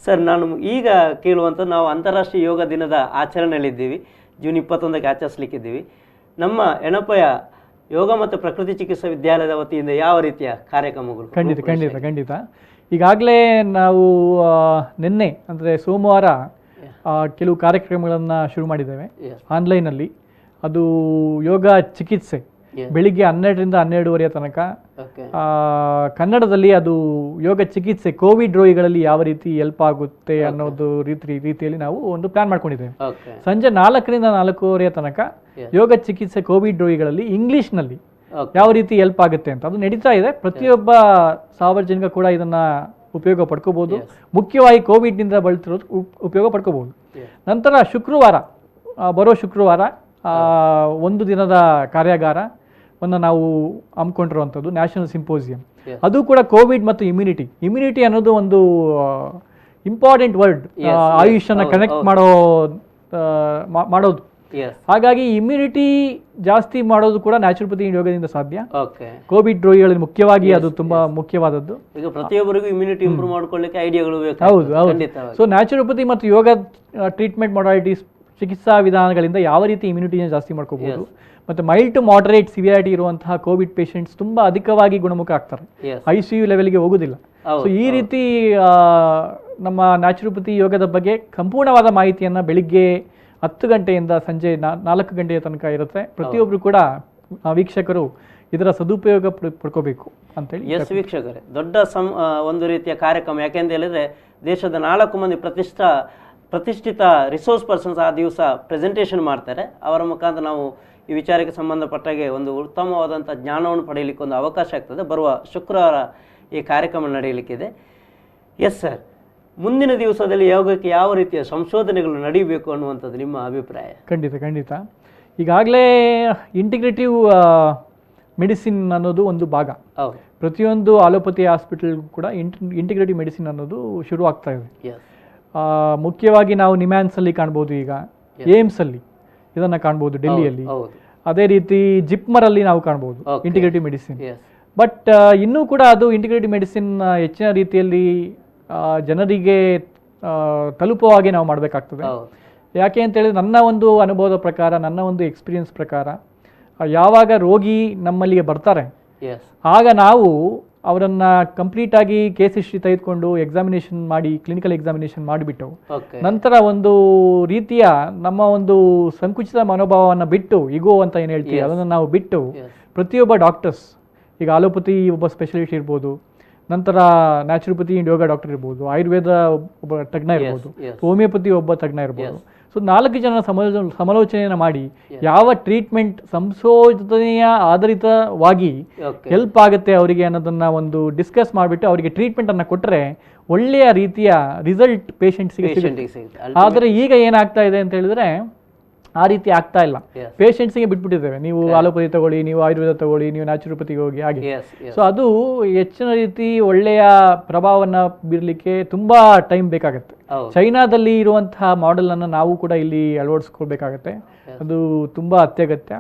ಸರ್, ನಾನು ಈಗ ಕೇಳುವಂಥದ್ದು, ನಾವು ಅಂತಾರಾಷ್ಟ್ರೀಯ ಯೋಗ ದಿನದ ಆಚರಣೆಯಲ್ಲಿದ್ದೀವಿ, ಜೂನ್ 21ಕ್ಕೆ ಆಚರಿಸಲಿಕ್ಕಿದ್ದೀವಿ. ನಮ್ಮ ಎಣಪಯ ಯೋಗ ಮತ್ತು ಪ್ರಕೃತಿ ಚಿಕಿತ್ಸಾ ವಿದ್ಯಾಲಯದ ವತಿಯಿಂದ ಯಾವ ರೀತಿಯ ಕಾರ್ಯಕ್ರಮಗಳು? ಖಂಡಿತ ಈಗಾಗಲೇ ನಾವು ನಿನ್ನೆ ಅಂದರೆ ಸೋಮವಾರ ಕೆಲವು ಕಾರ್ಯಕ್ರಮಗಳನ್ನು ಶುರು ಮಾಡಿದ್ದೇವೆ ಆನ್ಲೈನಲ್ಲಿ. ಅದು ಯೋಗ ಚಿಕಿತ್ಸೆ ಬೆಳಿಗ್ಗೆ 12ರಿಂದ 12:30 ತನಕ. ಕನ್ನಡದಲ್ಲಿ ಅದು ಯೋಗ ಚಿಕಿತ್ಸೆ ಕೋವಿಡ್ ರೋಗಿಗಳಲ್ಲಿ ಯಾವ ರೀತಿ ಹೆಲ್ಪ್ ಆಗುತ್ತೆ ಅನ್ನೋದು ರೀತಿಯಲ್ಲಿ ನಾವು ಒಂದು ಪ್ಲಾನ್ ಮಾಡ್ಕೊಂಡಿದ್ದೇವೆ. ಸಂಜೆ 4ರಿಂದ 4:30 ತನಕ ಯೋಗ ಚಿಕಿತ್ಸೆ ಕೋವಿಡ್ ರೋಗಿಗಳಲ್ಲಿ ಇಂಗ್ಲಿಷ್ನಲ್ಲಿ ಯಾವ ರೀತಿ ಹೆಲ್ಪ್ ಆಗುತ್ತೆ ಅಂತ ಅದು ನಡೀತಾ ಇದೆ. ಪ್ರತಿಯೊಬ್ಬ ಸಾರ್ವಜನಿಕ ಕೂಡ ಇದನ್ನ ಉಪಯೋಗ ಪಡ್ಕೋಬಹುದು. ಮುಖ್ಯವಾಗಿ ಕೋವಿಡ್ನಿಂದ ಬಳಲ್ತಿರೋದು ಉಪಯೋಗ ಪಡ್ಕೋಬಹುದು. ನಂತರ ಬರೋ ಶುಕ್ರವಾರ ಒಂದು ದಿನದ ಕಾರ್ಯಾಗಾರವನ್ನು ನಾವು ಹಮ್ಮಿಕೊಂಡಿರುವಂಥದ್ದು ನ್ಯಾಷನಲ್ ಸಿಂಪೋಸಿಯಂ. ಅದು ಕೂಡ ಕೋವಿಡ್ ಮತ್ತು ಇಮ್ಯುನಿಟಿ ಅನ್ನೋದು ಒಂದು ಇಂಪಾರ್ಟೆಂಟ್ ವರ್ಡ್. ಆಯುಷನ್ನು ಕನೆಕ್ಟ್ ಮಾಡೋದು. ಹಾಗಾಗಿ ಇಮ್ಯುನಿಟಿ ಜಾಸ್ತಿ ಮಾಡೋದು ಕೂಡ ನ್ಯಾಚುರೋಪತಿ ಯೋಗದಿಂದ ಸಾಧ್ಯ. ಕೋವಿಡ್ ರೋಗಿಗಳಲ್ಲಿ ಮುಖ್ಯವಾಗಿ ಅದು ತುಂಬಾ ಮುಖ್ಯವಾದದ್ದು. ಈಗ ಪ್ರತಿಯೊಬ್ಬರಿಗೂ ಇಮ್ಯುನಿಟಿ ಇಂಪ್ರೂವ್ ಮಾಡ್ಕೊಳ್ಳಿಕ್ಕೆ ಐಡಿಯಾಗಳು ಬೇಕು. ಹೌದು. ಸೊ ನ್ಯಾಚುರೋಪತಿ ಮತ್ತು ಯೋಗ ಟ್ರೀಟ್ಮೆಂಟ್ ಮೊಡಾಲಿಟೀಸ್ ಚಿಕಿತ್ಸಾ ವಿಧಾನಗಳಿಂದ ಯಾವ ರೀತಿ ಇಮ್ಯುನಿಟಿನ ಜಾಸ್ತಿ ಮಾಡ್ಕೋಬಹುದು. ಮತ್ತು ಮೈಲ್ಡ್ ಟು ಮಾಡರೇಟ್ ಸಿವಿಯಾರಿಟಿ ಇರುವಂತಹ ಕೋವಿಡ್ ಪೇಷಂಟ್ಸ್ ತುಂಬಾ ಅಧಿಕವಾಗಿ ಗುಣಮುಖ ಆಗ್ತಾರೆ, ICU ಲೆವೆಲ್ಗೆ ಹೋಗೋದಿಲ್ಲ. ಸೊ ಈ ರೀತಿ ನಮ್ಮ ನ್ಯಾಚುರೋಪತಿ ಯೋಗದ ಬಗ್ಗೆ ಸಂಪೂರ್ಣವಾದ ಮಾಹಿತಿಯನ್ನು ಬೆಳಿಗ್ಗೆ 10 ಗಂಟೆಯಿಂದ ಸಂಜೆ 4 ಗಂಟೆಯ ತನಕ ಇರುತ್ತೆ. ಪ್ರತಿಯೊಬ್ಬರು ಕೂಡ ವೀಕ್ಷಕರು ಇದರ ಸದುಪಯೋಗ ಪಡ್ಕೋಬೇಕು ಅಂತೇಳಿ. ಎಸ್ ವೀಕ್ಷಕರೇ, ದೊಡ್ಡ ಒಂದು ರೀತಿಯ ಕಾರ್ಯಕ್ರಮ. ಯಾಕೆಂತ ಹೇಳಿದ್ರೆ ದೇಶದ 4 ಮಂದಿ ಪ್ರತಿಷ್ಠಿತ ರಿಸೋರ್ಸ್ ಪರ್ಸನ್ಸ್ ಆ ದಿವಸ ಪ್ರೆಸೆಂಟೇಷನ್ ಮಾಡ್ತಾರೆ. ಅವರ ಮುಖಾಂತರ ನಾವು ಈ ವಿಚಾರಕ್ಕೆ ಸಂಬಂಧಪಟ್ಟಾಗೆ ಒಂದು ಉತ್ತಮವಾದಂಥ ಜ್ಞಾನವನ್ನು ಪಡೆಯಲಿಕ್ಕೆ ಒಂದು ಅವಕಾಶ ಆಗ್ತದೆ. ಬರುವ ಶುಕ್ರವಾರ ಈ ಕಾರ್ಯಕ್ರಮ ನಡೆಯಲಿಕ್ಕಿದೆ. ಎಸ್ ಸರ್, ಮುಂದಿನ ದಿವಸದಲ್ಲಿ ಯೋಗಕ್ಕೆ ಯಾವ ರೀತಿಯ ಸಂಶೋಧನೆಗಳು ನಡೆಯಬೇಕು ಅನ್ನುವಂಥದ್ದು ನಿಮ್ಮ ಅಭಿಪ್ರಾಯ? ಖಂಡಿತ ಈಗಾಗಲೇ ಇಂಟಿಗ್ರೇಟಿವ್ ಮೆಡಿಸಿನ್ ಅನ್ನೋದು ಒಂದು ಭಾಗ. ಪ್ರತಿಯೊಂದು ಅಲೋಪತಿ ಹಾಸ್ಪಿಟಲ್ ಕೂಡ ಇಂಟಿಗ್ರೇಟಿವ್ ಮೆಡಿಸಿನ್ ಅನ್ನೋದು ಶುರು ಆಗ್ತಾ ಇದೆ. ಮುಖ್ಯವಾಗಿ ನಾವು ನಿಮ್ಯಾನ್ಸಲ್ಲಿ ಕಾಣ್ಬೋದು, ಈಗ ಏಮ್ಸಲ್ಲಿ ಇದನ್ನು ಕಾಣ್ಬೋದು ಡೆಲ್ಲಿಯಲ್ಲಿ. ಅದೇ ರೀತಿ ಜಿಪ್ಮರಲ್ಲಿ ನಾವು ಕಾಣ್ಬೋದು ಇಂಟಿಗ್ರೇಟಿವ್ ಮೆಡಿಸಿನ್. ಬಟ್ ಇನ್ನೂ ಕೂಡ ಅದು ಇಂಟಿಗ್ರೇಟಿವ್ ಮೆಡಿಸಿನ್ ಹೆಚ್ಚಿನ ರೀತಿಯಲ್ಲಿ ಜನರಿಗೆ ತಲುಪುವ ಹಾಗೆ ನಾವು ಮಾಡಬೇಕಾಗ್ತದೆ. ಯಾಕೆ ಅಂತ ಹೇಳಿದ್ರೆ ನನ್ನ ಒಂದು ಅನುಭವದ ಪ್ರಕಾರ, ನನ್ನ ಒಂದು ಎಕ್ಸ್ಪೀರಿಯನ್ಸ್ ಪ್ರಕಾರ, ಯಾವಾಗ ರೋಗಿ ನಮ್ಮಲ್ಲಿಗೆ ಬರ್ತಾರೆ ಆಗ ನಾವು ಅವರನ್ನು ಕಂಪ್ಲೀಟಾಗಿ ಕೇಸ್ ಹಿಸ್ಟ್ರಿ ತೆಗೆದುಕೊಂಡು ಎಕ್ಸಾಮಿನೇಷನ್ ಮಾಡಿ, ಕ್ಲಿನಿಕಲ್ ಎಕ್ಸಾಮಿನೇಷನ್ ಮಾಡಿಬಿಟ್ಟು ನಂತರ ಒಂದು ರೀತಿಯ ನಮ್ಮ ಒಂದು ಸಂಕುಚಿತ ಮನೋಭಾವವನ್ನು ಬಿಟ್ಟು, ಇಗೋ ಅಂತ ಏನು ಹೇಳ್ತೀವಿ ಅದನ್ನು ನಾವು ಬಿಟ್ಟು, ಪ್ರತಿಯೊಬ್ಬ ಡಾಕ್ಟರ್ಸ್, ಈಗ ಅಲೋಪತಿ ಒಬ್ಬ ಸ್ಪೆಷಲಿಸ್ಟ್ ಇರ್ಬೋದು, ನಂತರ ನ್ಯಾಚುರೋಪತಿ ಯೋಗ ಡಾಕ್ಟರ್ ಇರ್ಬೋದು, ಆಯುರ್ವೇದ ಒಬ್ಬ ತಜ್ಞ ಇರ್ಬೋದು, ಹೋಮಿಯೋಪತಿ ಒಬ್ಬ ತಜ್ಞ ಇರ್ಬೋದು. ಸೊ 4 ಜನ ಸಮಾಲೋಚನೆಯನ್ನು ಮಾಡಿ ಯಾವ ಟ್ರೀಟ್ಮೆಂಟ್ ಸಂಶೋಧನೆಯ ಆಧಾರಿತವಾಗಿ ಹೆಲ್ಪ್ ಆಗುತ್ತೆ ಅವರಿಗೆ ಅನ್ನೋದನ್ನ ಒಂದು ಡಿಸ್ಕಸ್ ಮಾಡಿಬಿಟ್ಟು ಅವರಿಗೆ ಟ್ರೀಟ್ಮೆಂಟನ್ನು ಕೊಟ್ಟರೆ ಒಳ್ಳೆಯ ರೀತಿಯ ರಿಸಲ್ಟ್ ಪೇಷಂಟ್ಸಿಗೆ ಸಿಗುತ್ತೆ. ಆದರೆ ಈಗ ಏನಾಗ್ತಾ ಇದೆ ಅಂತ ಹೇಳಿದ್ರೆ ಆ ರೀತಿ ಆಗ್ತಾ ಇಲ್ಲ. ಪೇಷಂಟ್ಸಿಗೆ ಬಿಟ್ಬಿಟ್ಟಿದ್ದೇವೆ, ನೀವು ಅಲೋಪತಿ ತಗೊಳ್ಳಿ, ನೀವು ಆಯುರ್ವೇದ ತಗೊಳ್ಳಿ, ನೀವು ನ್ಯಾಚುರೋಪತಿಗೆ ಹೋಗಿ ಹಾಗೆ. ಸೊ ಅದು ಹೆಚ್ಚಿನ ರೀತಿ ಒಳ್ಳೆಯ ಪ್ರಭಾವವನ್ನು ಬೀರಲಿಕ್ಕೆ ತುಂಬಾ ಟೈಮ್ ಬೇಕಾಗುತ್ತೆ. ಚೈನಾದಲ್ಲಿ ಇರುವಂತಹ ಮಾಡೆಲ್ ಅನ್ನು ನಾವು ಕೂಡ ಇಲ್ಲಿ ಅಳವಡಿಸ್ಕೊಳ್ಬೇಕಾಗತ್ತೆ. ಅದು ತುಂಬಾ ಅತ್ಯಗತ್ಯ.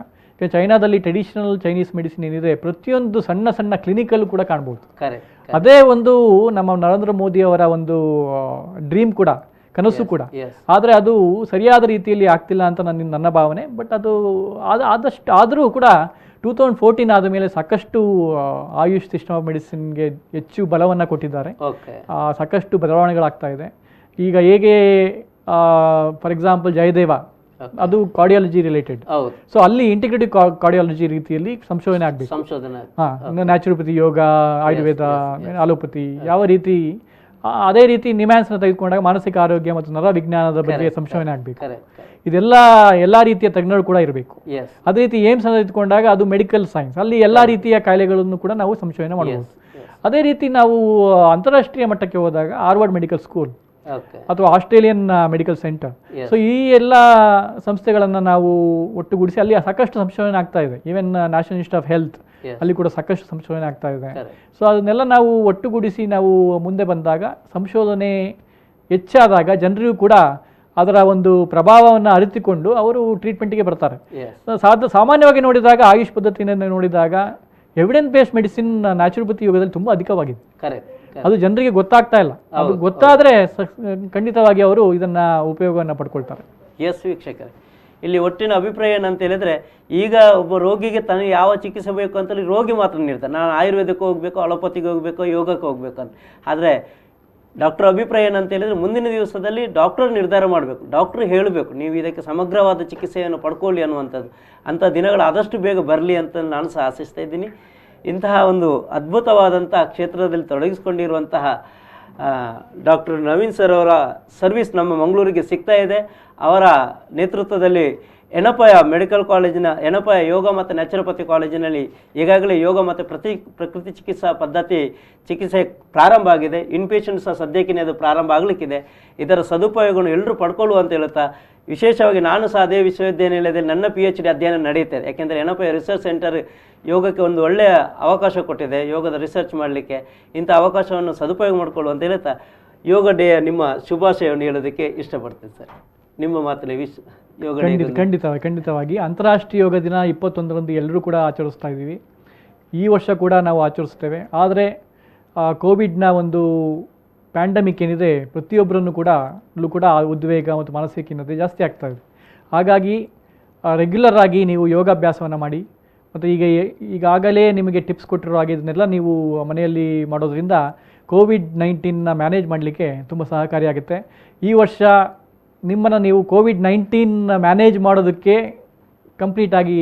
ಚೈನಾದಲ್ಲಿ ಟ್ರೆಡಿಷನಲ್ ಚೈನೀಸ್ ಮೆಡಿಸಿನ್ ಏನಿದೆ ಪ್ರತಿಯೊಂದು ಸಣ್ಣ ಸಣ್ಣ ಕ್ಲಿನಿಕಲ್ಲೂ ಕೂಡ ಕಾಣ್ಬೋದು. ಅದೇ ಒಂದು ನಮ್ಮ ನರೇಂದ್ರ ಮೋದಿ ಅವರ ಒಂದು ಡ್ರೀಮ್ ಕೂಡ, ಕನಸು ಕೂಡ. ಆದರೆ ಅದು ಸರಿಯಾದ ರೀತಿಯಲ್ಲಿ ಆಗ್ತಿಲ್ಲ ಅಂತ ನನ್ನ ಭಾವನೆ. ಬಟ್ ಅದು ಆದರೂ ಕೂಡ 2014 ಆದ ಮೇಲೆ ಸಾಕಷ್ಟು ಆಯುಷ್ ಸಿಸ್ಟಮ್ ಆಫ್ ಮೆಡಿಸಿನ್ಗೆ ಹೆಚ್ಚು ಬಲವನ್ನು ಕೊಟ್ಟಿದ್ದಾರೆ. ಸಾಕಷ್ಟು ಬದಲಾವಣೆಗಳಾಗ್ತಾ ಇದೆ. ಈಗ ಹೇಗೆ ಫಾರ್ ಎಕ್ಸಾಂಪಲ್ ಜಯದೇವ, ಅದು ಕಾರ್ಡಿಯಾಲಜಿ ರಿಲೇಟೆಡ್. ಸೊ ಅಲ್ಲಿ ಇಂಟಿಗ್ರೇಟಿವ್ ಕಾರ್ಡಿಯಾಲಜಿ ರೀತಿಯಲ್ಲಿ ಸಂಶೋಧನೆ ಆಗಬೇಕು. ನ್ಯಾಚುರೋಪತಿ, ಯೋಗ, ಆಯುರ್ವೇದ, ಅಲೋಪತಿ ಯಾವ ರೀತಿ. ಅದೇ ರೀತಿ ನಿಮ್ಯಾನ್ಸ್ನ ತೆಗೆದುಕೊಂಡಾಗ ಮಾನಸಿಕ ಆರೋಗ್ಯ ಮತ್ತು ನರ ವಿಜ್ಞಾನದ ಬಗ್ಗೆ ಸಂಶೋಧನೆ ಆಗಬೇಕು. ಎಲ್ಲ ರೀತಿಯ ತಜ್ಞರು ಕೂಡ ಇರಬೇಕು. ಅದೇ ರೀತಿ ಏಮ್ಸ್ ತೆಗೆದುಕೊಂಡಾಗ ಅದು ಮೆಡಿಕಲ್ ಸೈನ್ಸ್, ಅಲ್ಲಿ ಎಲ್ಲ ರೀತಿಯ ಕಾಯಿಲೆಗಳನ್ನು ಕೂಡ ನಾವು ಸಂಶೋಧನೆ ಮಾಡಬಹುದು. ಅದೇ ರೀತಿ ನಾವು ಅಂತಾರಾಷ್ಟ್ರೀಯ ಮಟ್ಟಕ್ಕೆ ಹೋದಾಗ ಹಾರ್ವರ್ಡ್ ಮೆಡಿಕಲ್ ಸ್ಕೂಲ್ ಓಕೆ ಅಥವಾ ಆಸ್ಟ್ರೇಲಿಯನ್ ಮೆಡಿಕಲ್ ಸೆಂಟರ್. ಸೊ ಈ ಎಲ್ಲ ಸಂಸ್ಥೆಗಳನ್ನು ನಾವು ಒಟ್ಟುಗೂಡಿಸಿ ಅಲ್ಲಿ ಸಾಕಷ್ಟು ಸಂಶೋಧನೆ ಆಗ್ತಾ ಇದೆ. Even national institute of health ಅಲ್ಲಿ ಕೂಡ ಸಾಕಷ್ಟು ಸಂಶೋಧನೆ ಆಗ್ತಾ ಇದೆ. ಸೊ ಅದನ್ನೆಲ್ಲ ನಾವು ಒಟ್ಟುಗೂಡಿಸಿ ನಾವು ಮುಂದೆ ಬಂದಾಗ, ಸಂಶೋಧನೆ ಹೆಚ್ಚಾದಾಗ ಜನರಿಗೂ ಕೂಡ ಅದರ ಒಂದು ಪ್ರಭಾವವನ್ನು ಅರಿತುಕೊಂಡು ಅವರು ಟ್ರೀಟ್ಮೆಂಟಿಗೆ ಬರ್ತಾರೆ. ಸಾಮಾನ್ಯವಾಗಿ ನೋಡಿದಾಗ ಆಯುಷ್ ಪದ್ಧತಿಯನ್ನು ನೋಡಿದಾಗ ಎವಿಡೆನ್ಸ್ ಬೇಸ್ಡ್ ಮೆಡಿಸಿನ್ ನ್ಯಾಚುರೋಪತಿ ಯೋಗದಲ್ಲಿ ತುಂಬ ಅಧಿಕವಾಗಿದೆ. ಅದು ಜನರಿಗೆ ಗೊತ್ತಾಗ್ತಾ ಇಲ್ಲ. ಅದು ಗೊತ್ತಾದರೆ ಖಂಡಿತವಾಗಿ ಅವರು ಇದನ್ನ ಉಪಯೋಗವನ್ನು ಪಡ್ಕೊಳ್ತಾರೆ. ಎಸ್ ವೀಕ್ಷಕರೇ, ಇಲ್ಲಿ ಒಟ್ಟಿನ ಅಭಿಪ್ರಾಯ ಏನಂತ ಹೇಳಿದ್ರೆ, ಈಗ ಒಬ್ಬ ರೋಗಿಗೆ ತನಗೆ ಯಾವ ಚಿಕಿತ್ಸೆ ಬೇಕು ಅಂತೇಳಿ ರೋಗಿ ಮಾತ್ರ ನಿರ್ಧಾರ, ನಾನು ಆಯುರ್ವೇದಕ್ಕೆ ಹೋಗಬೇಕು, ಅಲೋಪತಿಗೆ ಹೋಗಬೇಕು, ಯೋಗಕ್ಕೆ ಹೋಗ್ಬೇಕು ಅಂತ. ಆದರೆ ಡಾಕ್ಟರ್ ಅಭಿಪ್ರಾಯ ಏನಂತ ಹೇಳಿದರೆ, ಮುಂದಿನ ದಿವಸದಲ್ಲಿ ಡಾಕ್ಟರ್ ನಿರ್ಧಾರ ಮಾಡಬೇಕು, ಡಾಕ್ಟ್ರ್ ಹೇಳಬೇಕು ನೀವು ಇದಕ್ಕೆ ಸಮಗ್ರವಾದ ಚಿಕಿತ್ಸೆಯನ್ನು ಪಡ್ಕೊಳ್ಳಿ ಅನ್ನುವಂಥದ್ದು. ಅಂಥ ದಿನಗಳು ಆದಷ್ಟು ಬೇಗ ಬರಲಿ ಅಂತ ನಾನು ಸಹ ಆಶಿಸ್ತಾ ಇದ್ದೀನಿ. ಇಂತಹ ಒಂದು ಅದ್ಭುತವಾದಂಥ ಕ್ಷೇತ್ರದಲ್ಲಿ ತೊಡಗಿಸಿಕೊಂಡಿರುವಂತಹ ಡಾಕ್ಟರ್ ನವೀನ್ ಸರ್ ಅವರ ಸರ್ವಿಸ್ ನಮ್ಮ ಮಂಗಳೂರಿಗೆ ಸಿಗ್ತಾ ಇದೆ. ಅವರ ನೇತೃತ್ವದಲ್ಲಿ ಎಣಪಾಯ ಮೆಡಿಕಲ್ ಕಾಲೇಜಿನ ಎಣಪಾಯ ಯೋಗ ಮತ್ತು ನ್ಯಾಚುರೋಪತಿ ಕಾಲೇಜಿನಲ್ಲಿ ಈಗಾಗಲೇ ಯೋಗ ಮತ್ತು ಪ್ರಕೃತಿ ಚಿಕಿತ್ಸಾ ಪದ್ಧತಿ ಚಿಕಿತ್ಸೆ ಪ್ರಾರಂಭ ಆಗಿದೆ. ಇನ್ಪೇಷಂಟ್ ಸಹ ಸದ್ಯಕ್ಕಿನೇ ಅದು ಪ್ರಾರಂಭ ಆಗಲಿಕ್ಕಿದೆ. ಇದರ ಸದುಪಯೋಗವನ್ನು ಎಲ್ಲರೂ ಪಡ್ಕೊಳ್ಳುವ ಅಂತ ಹೇಳುತ್ತಾ, ವಿಶೇಷವಾಗಿ ನಾನು ಸಹ ಅದೇ ವಿಶ್ವವಿದ್ಯಾನಿಲಯದಲ್ಲಿ ನನ್ನ PhD ಅಧ್ಯಯನ ನಡೆಯುತ್ತದೆ. ಯಾಕೆಂದರೆ ಎಣಪಾಯ ರಿಸರ್ಚ್ ಸೆಂಟರ್ ಯೋಗಕ್ಕೆ ಒಂದು ಒಳ್ಳೆಯ ಅವಕಾಶ ಕೊಟ್ಟಿದೆ, ಯೋಗದ ರಿಸರ್ಚ್ ಮಾಡಲಿಕ್ಕೆ. ಇಂಥ ಅವಕಾಶವನ್ನು ಸದುಪಯೋಗ ಮಾಡಿಕೊಳ್ಳುವ ಅಂತ ಹೇಳ್ತಾ ಯೋಗ ಡೇ ನಿಮ್ಮ ಶುಭಾಶಯವನ್ನು ಹೇಳೋದಕ್ಕೆ ಇಷ್ಟಪಡ್ತೀನಿ ಸರ್. ನಿಮ್ಮ ಮಾತಲ್ಲಿ ಯೋಗ ಡೇ ಖಂಡಿತವಾಗಿ ಅಂತಾರಾಷ್ಟ್ರೀಯ ಯೋಗ ದಿನ 21ರಂದು ಎಲ್ಲರೂ ಕೂಡ ಆಚರಿಸ್ತಾ ಇದ್ದೀವಿ. ಈ ವರ್ಷ ಕೂಡ ನಾವು ಆಚರಿಸ್ತೇವೆ. ಆದರೆ ಕೋವಿಡ್ನ ಒಂದು ಪ್ಯಾಂಡಮಿಕ್ ಏನಿದೆ, ಪ್ರತಿಯೊಬ್ಬರನ್ನು ಕೂಡ ಉದ್ವೇಗ ಮತ್ತು ಮಾನಸಿಕ ಖಿನ್ನತೆ ಜಾಸ್ತಿ ಆಗ್ತಾ ಇದೆ. ಹಾಗಾಗಿ ರೆಗ್ಯುಲರ್ ಆಗಿ ನೀವು ಯೋಗಾಭ್ಯಾಸವನ್ನು ಮಾಡಿ, ಮತ್ತು ಈಗಾಗಲೇ ನಿಮಗೆ ಟಿಪ್ಸ್ ಕೊಟ್ಟಿರೋ ಹಾಗೆ ಇದನ್ನೆಲ್ಲ ನೀವು ಮನೆಯಲ್ಲಿ ಮಾಡೋದ್ರಿಂದ ಕೋವಿಡ್-19ನ ಮ್ಯಾನೇಜ್ ಮಾಡಲಿಕ್ಕೆ ತುಂಬ ಸಹಕಾರಿಯಾಗುತ್ತೆ. ಈ ವರ್ಷ ನಿಮ್ಮನ್ನು ನೀವು ಕೋವಿಡ್-19 ಮ್ಯಾನೇಜ್ ಮಾಡೋದಕ್ಕೆ ಕಂಪ್ಲೀಟಾಗಿ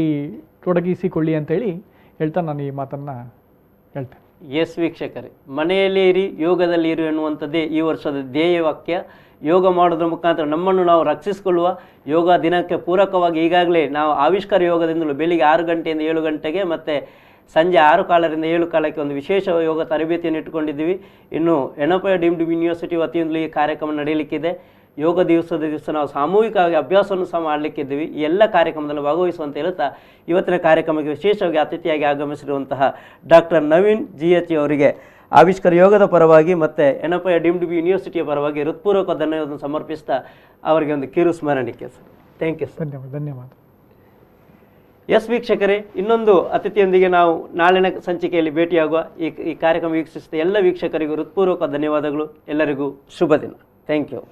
ತೊಡಗಿಸಿಕೊಳ್ಳಿ ಅಂತೇಳಿ ಹೇಳ್ತಾ ನಾನು ಈ ಮಾತನ್ನು ಹೇಳ್ತೇನೆ. ಎಸ್ ವೀಕ್ಷಕರೇ, ಮನೆಯಲ್ಲೇ ಇರಿ, ಯೋಗದಲ್ಲಿ ಇರಿ ಎನ್ನುವಂಥದ್ದೇ ಈ ವರ್ಷದ ಧ್ಯೇಯ ವಾಕ್ಯ. ಯೋಗ ಮಾಡೋದ್ರ ಮುಖಾಂತರ ನಮ್ಮನ್ನು ನಾವು ರಕ್ಷಿಸಿಕೊಳ್ಳುವ, ಯೋಗ ದಿನಕ್ಕೆ ಪೂರಕವಾಗಿ ಈಗಾಗಲೇ ನಾವು ಆವಿಷ್ಕಾರ ಯೋಗದಿಂದಲೂ ಬೆಳಿಗ್ಗೆ 6 ಗಂಟೆಯಿಂದ 7 ಗಂಟೆಗೆ ಮತ್ತು ಸಂಜೆ 6:15ರಿಂದ 7:15ಕ್ಕೆ ಒಂದು ವಿಶೇಷ ಯೋಗ ತರಬೇತಿಯನ್ನು ಇಟ್ಟುಕೊಂಡಿದ್ದೀವಿ. ಇನ್ನು ಎಣಪಾಯ ಡೀಮ್ಡ್ ಯೂನಿವರ್ಸಿಟಿ ವತಿಯಿಂದಲೂ ಈ ಕಾರ್ಯಕ್ರಮ ನಡೆಯಲಿಕ್ಕಿದೆ. ಯೋಗ ದಿವಸದ ದಿವಸ ನಾವು ಸಾಮೂಹಿಕವಾಗಿ ಅಭ್ಯಾಸವನ್ನು ಸಹ ಮಾಡಲಿಕ್ಕಿದ್ದೀವಿ. ಈ ಎಲ್ಲ ಕಾರ್ಯಕ್ರಮದಲ್ಲಿ ಭಾಗವಹಿಸುವಂತ ಹೇಳ್ತಾ, ಇವತ್ತಿನ ಕಾರ್ಯಕ್ರಮಕ್ಕೆ ವಿಶೇಷವಾಗಿ ಅತಿಥಿಯಾಗಿ ಆಗಮಿಸಿರುವಂತಹ ಡಾಕ್ಟರ್ ನವೀನ್ GH ಅವರಿಗೆ ಆವಿಷ್ಕಾರ ಯೋಗದ ಪರವಾಗಿ ಮತ್ತು ಎಣಪಾಯ ಡೀಮ್ಡ್ ಯೂನಿವರ್ಸಿಟಿಯ ಪರವಾಗಿ ಹೃತ್ಪೂರ್ವಕ ಧನ್ಯವಾದವನ್ನು ಸಮರ್ಪಿಸ್ತಾ ಅವರಿಗೆ ಒಂದು ಕಿರು ಸ್ಮರಣಕ್ಕೆ ಸರ್. Thank you sir. ಧನ್ಯವಾದ. ಎಸ್ ವೀಕ್ಷಕರೇ, ಇನ್ನೊಂದು ಅತಿಥಿಯೊಂದಿಗೆ ನಾವು ನಾಳಿನ ಸಂಚಿಕೆಯಲ್ಲಿ ಭೇಟಿಯಾಗುವ. ಈ ಕಾರ್ಯಕ್ರಮ ವೀಕ್ಷಿಸಿದ ಎಲ್ಲ ವೀಕ್ಷಕರಿಗೂ ಹೃತ್ಪೂರ್ವಕ ಧನ್ಯವಾದಗಳು. ಎಲ್ಲರಿಗೂ ಶುಭ ದಿನ. Thank you.